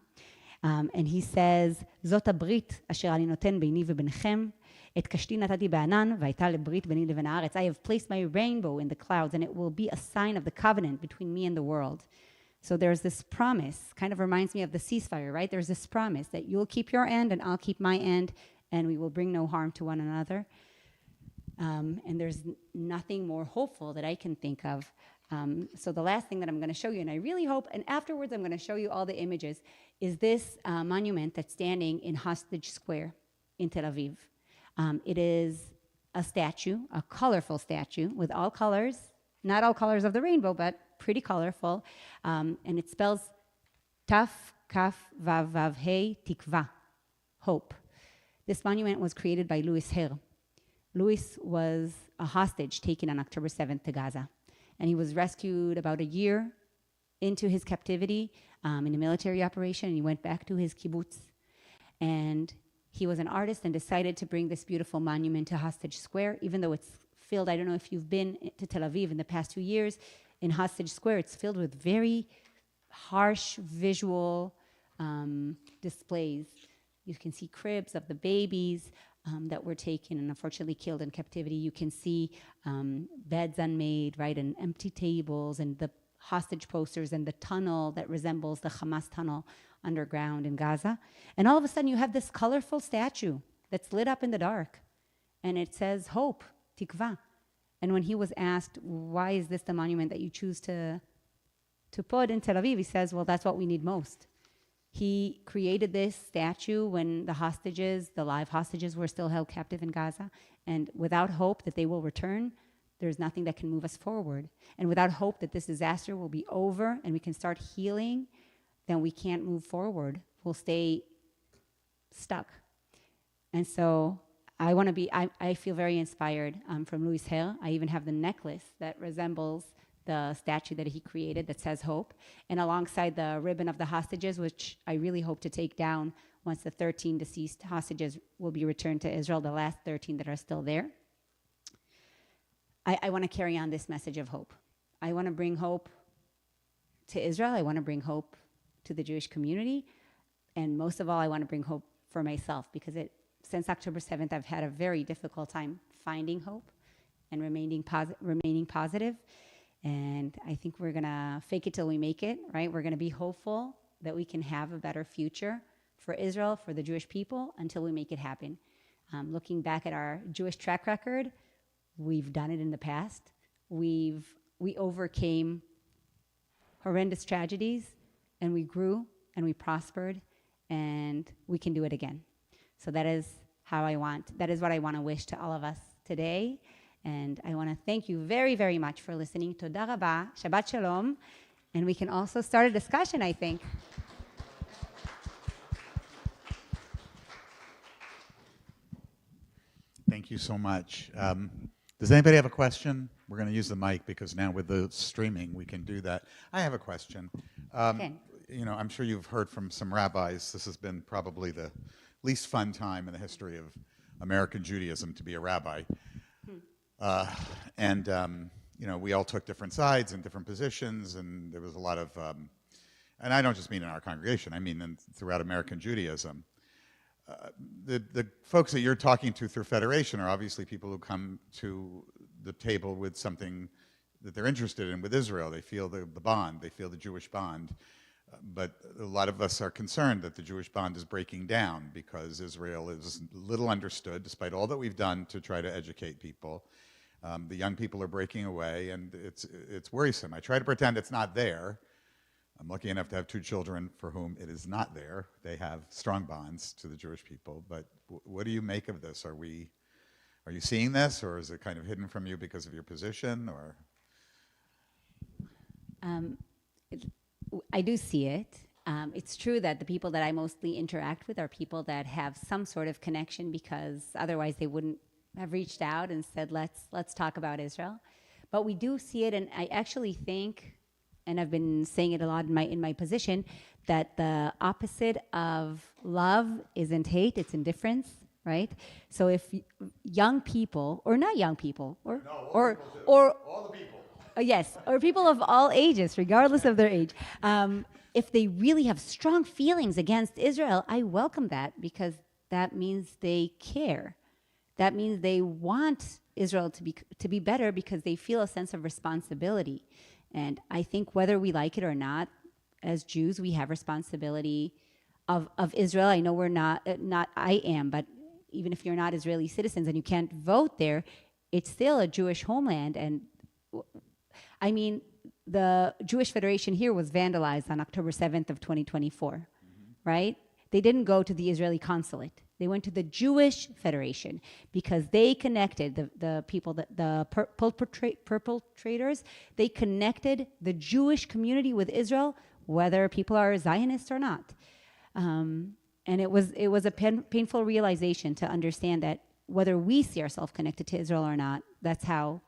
And he says, זאת הברית אשר אני נותן ביני וביניכם, את קשתי נתתי בענן, והייתה לברית ביני לבין הארץ. I have placed my rainbow in the clouds, and it will be a sign of the covenant between me and the world. So there's this promise, kind of reminds me of the ceasefire, right? There's this promise that you'll keep your end and I'll keep my end, and we will bring no harm to one another. And there's nothing more hopeful that I can think of. So the last thing that I'm going to show you, and I really hope, and afterwards I'm going to show you all the images, is this monument that's standing in Hostage Square in Tel Aviv. It is a statue, a colorful statue with all colors, not all colors of the rainbow, but pretty colorful. And it spells Taf, Kaf, Vav, Vav, Hey, Tikva, hope. This monument was created by Louis Herr. Louis was a hostage taken on October 7th to Gaza. And he was rescued about a year into his captivity in a military operation. And he went back to his kibbutz. And he was an artist and decided to bring this beautiful monument to Hostage Square, even though it's filled, I don't know if you've been to Tel Aviv in the past 2 years, in Hostage Square, it's filled with very harsh visual displays. You can see cribs of the babies that were taken and unfortunately killed in captivity. You can see beds unmade, right, and empty tables, and the hostage posters, and the tunnel that resembles the Hamas tunnel underground in Gaza. And all of a sudden you have this colorful statue that's lit up in the dark, and it says hope, tikva. And when he was asked, why is this the monument that you choose to put in Tel Aviv, he says, well, that's what we need most. He created this statue when the hostages, the live hostages, were still held captive in Gaza. And without hope that they will return, there's nothing that can move us forward. And without hope that this disaster will be over and we can start healing, then we can't move forward. We'll stay stuck. And so I feel very inspired from Louis Herr. I even have the necklace that resembles the statue that he created that says hope, and alongside the ribbon of the hostages, which I really hope to take down once the 13 deceased hostages will be returned to Israel, the last 13 that are still there. I want to carry on this message of hope. I want to bring hope to Israel. I want to bring hope to the Jewish community. And most of all, I want to bring hope for myself, because since October 7th, I've had a very difficult time finding hope and remaining positive. And I think we're going to fake it till we make it, right? We're going to be hopeful that we can have a better future for Israel, for the Jewish people, until we make it happen. Looking back at our Jewish track record, we've done it in the past. We overcame horrendous tragedies, and we grew, and we prospered, and we can do it again. So that is what I want to wish to all of us today. And I want to thank you very, very much for listening. Toda rabba, Shabbat Shalom. And we can also start a discussion, I think. Thank you so much. Does anybody have a question? We're going to use the mic because now with the streaming, we can do that. I have a question. Okay. I'm sure you've heard from some rabbis. This has been probably the least fun time in the history of American Judaism to be a rabbi. We all took different sides and different positions, and there was a lot of, and I don't just mean in our congregation, I mean throughout American Judaism. The folks that you're talking to through Federation are obviously people who come to the table with something that they're interested in with Israel. They feel the bond, they feel the Jewish bond. But a lot of us are concerned that the Jewish bond is breaking down because Israel is little understood, despite all that we've done to try to educate people. The young people are breaking away, and it's worrisome. I try to pretend it's not there. I'm lucky enough to have 2 children for whom it is not there. They have strong bonds to the Jewish people. But what do you make of this? Are you seeing this, or is it kind of hidden from you because of your position, or? I do see it. It's true that the people that I mostly interact with are people that have some sort of connection, because otherwise they wouldn't have reached out and said, let's talk about Israel. But we do see it, and I actually think, and I've been saying it a lot in my position, that the opposite of love isn't hate, it's indifference, right? So if young people, or not young people, or All the people. yes, or people of all ages, regardless of their age, if they really have strong feelings against Israel, I welcome that, because that means they care. That means they want Israel to be better, because they feel a sense of responsibility. And I think whether we like it or not, as Jews, we have responsibility of Israel. I know we're not I am, but even if you're not Israeli citizens and you can't vote there, it's still a Jewish homeland. And I mean, the Jewish Federation here was vandalized on October 7th of 2024, right? They didn't go to the Israeli consulate. They went to the Jewish Federation, because they connected the people, the perpetrators, they connected the Jewish community with Israel, whether people are Zionists or not. And it was a painful realization to understand that whether we see ourselves connected to Israel or not, that's how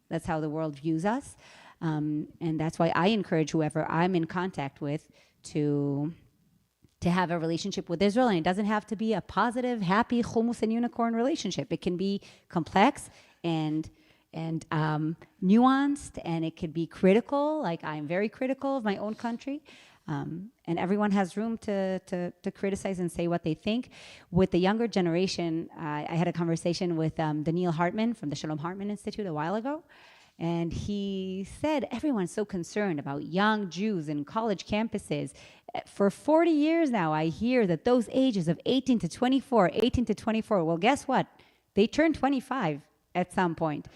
the world views us. And that's why I encourage whoever I'm in contact with to have a relationship with Israel. And it doesn't have to be a positive, happy, hummus and unicorn relationship. It can be complex and nuanced, and it could be critical. Like, I'm very critical of my own country. And everyone has room to criticize and say what they think. With the younger generation, I had a conversation with Daniel Hartman from the Shalom Hartman Institute a while ago. And he said, everyone's so concerned about young Jews in college campuses. For 40 years now, I hear that those ages of 18 to 24, well, guess what? They turn 25 at some point.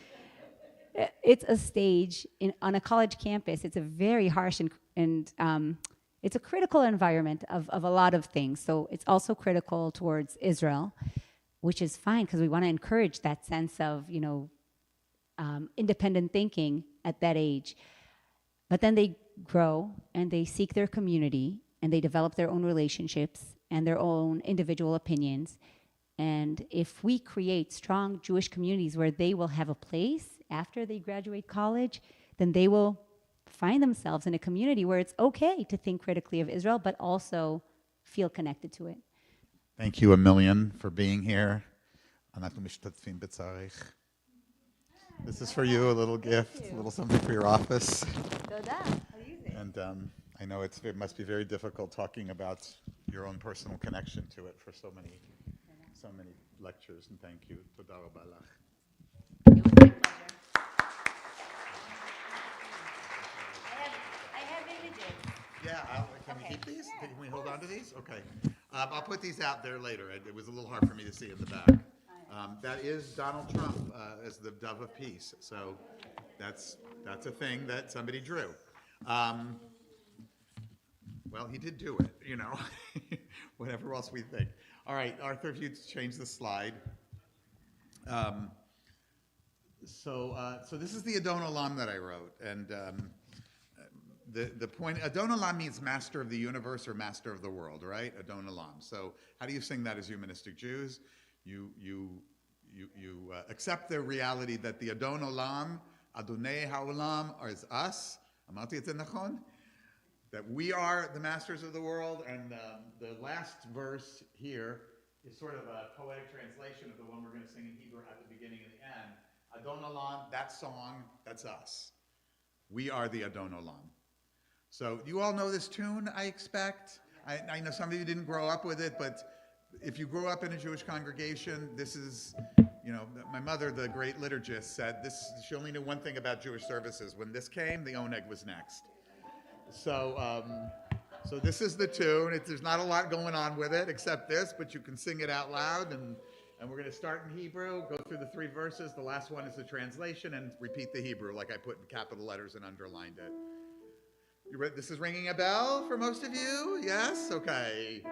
It's a stage on a college campus. It's a very harsh and it's a critical environment of a lot of things. So it's also critical towards Israel, which is fine, because we want to encourage that sense of, independent thinking at that age. But then they grow and they seek their community and they develop their own relationships and their own individual opinions. And if we create strong Jewish communities where they will have a place after they graduate college, then they will find themselves in a community where it's okay to think critically of Israel, but also feel connected to it. Thank you a million for being here. This is for you, a little gift, a little something for your office. And I know it must be very difficult talking about your own personal connection to it for so many lectures, and thank you. Toda rabba lach. It was my pleasure. I have images. Yeah, can we Okay. keep these? Yeah, Can we of hold on to course. these? Okay. I'll put these out there later. It was a little hard for me to see in the back. That is Donald Trump as the dove of peace. So that's a thing that somebody drew. Well, he did do it, you know, whatever else we think. All right, Arthur, if you'd change the slide. So this is the Adon Olam that I wrote, and the point, Adon Olam means master of the universe or master of the world, right? Adon Olam. So how do you sing that as humanistic Jews? You accept the reality that the Adon Olam, Adonai Haolam, is us. Amalti et nachon. That we are the masters of the world, and the last verse here is sort of a poetic translation of the one we're going to sing in Hebrew at the beginning and the end. Adon Olam, that song, that's us. We are the Adon Olam. So you all know this tune, I expect. I know some of you didn't grow up with it, but if you grew up in a Jewish congregation, this is, you know, my mother, the great liturgist, said this. She only knew one thing about Jewish services. When this came, the oneg was next. So this is the tune. There's not a lot going on with it except this, but you can sing it out loud. And we're going to start in Hebrew, go through the 3 verses. The last one is the translation, and repeat the Hebrew like I put in capital letters and underlined it. You ready? This is ringing a bell for most of you? Yes? Okay.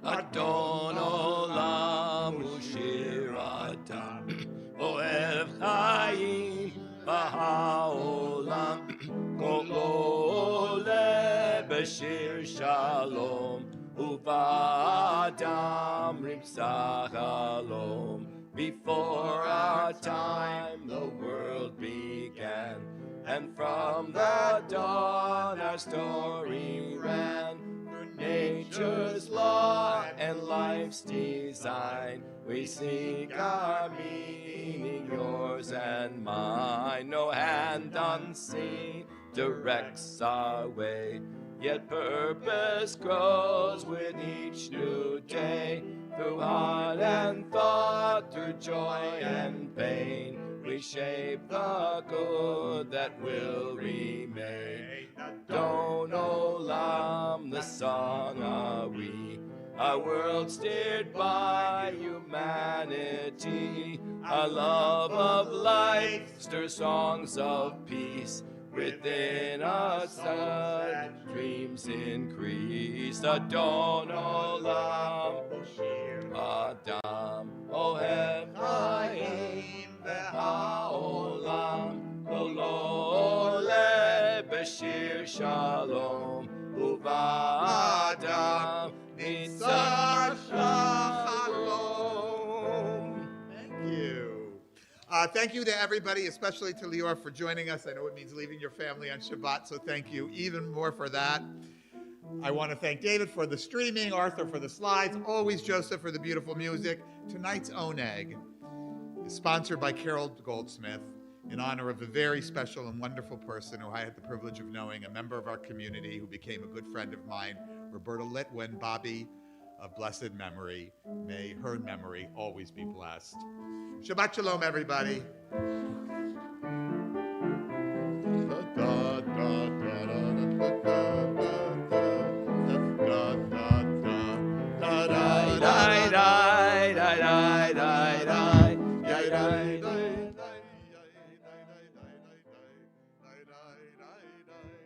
Adon Olam Ushiratam Oev Chaim B'Haolam Kol Ole B'Shir Shalom Uva'adam Rimsach Halom. Before our time the world began, and from the dawn our story ran. Nature's law and life's design, we seek our meaning, yours and mine. No hand unseen directs our way, yet purpose grows with each new day. Through heart and thought, through joy and pain, we shape the good that will remain. Adon Olam, the song are we, our world steered by humanity. Our love of life stirs songs of peace. Within us our dreams increase. Adon Olam, Adam, Ohev Chaim B'Haolam, Kol Ole B'Shir Shalom, Uva'adam Nitzach Shalom. Thank you. Thank you to everybody, especially to LIOR for joining us. I know it means leaving your family on Shabbat, so thank you even more for that. I want to thank David for the streaming, Arthur for the slides, always Joseph for the beautiful music. Tonight's Oneg is sponsored by Carol Goldsmith in honor of a very special and wonderful person who I had the privilege of knowing, a member of our community who became a good friend of mine, Roberta Litwin, Bobby of blessed memory. May her memory always be blessed. Shabbat Shalom, everybody.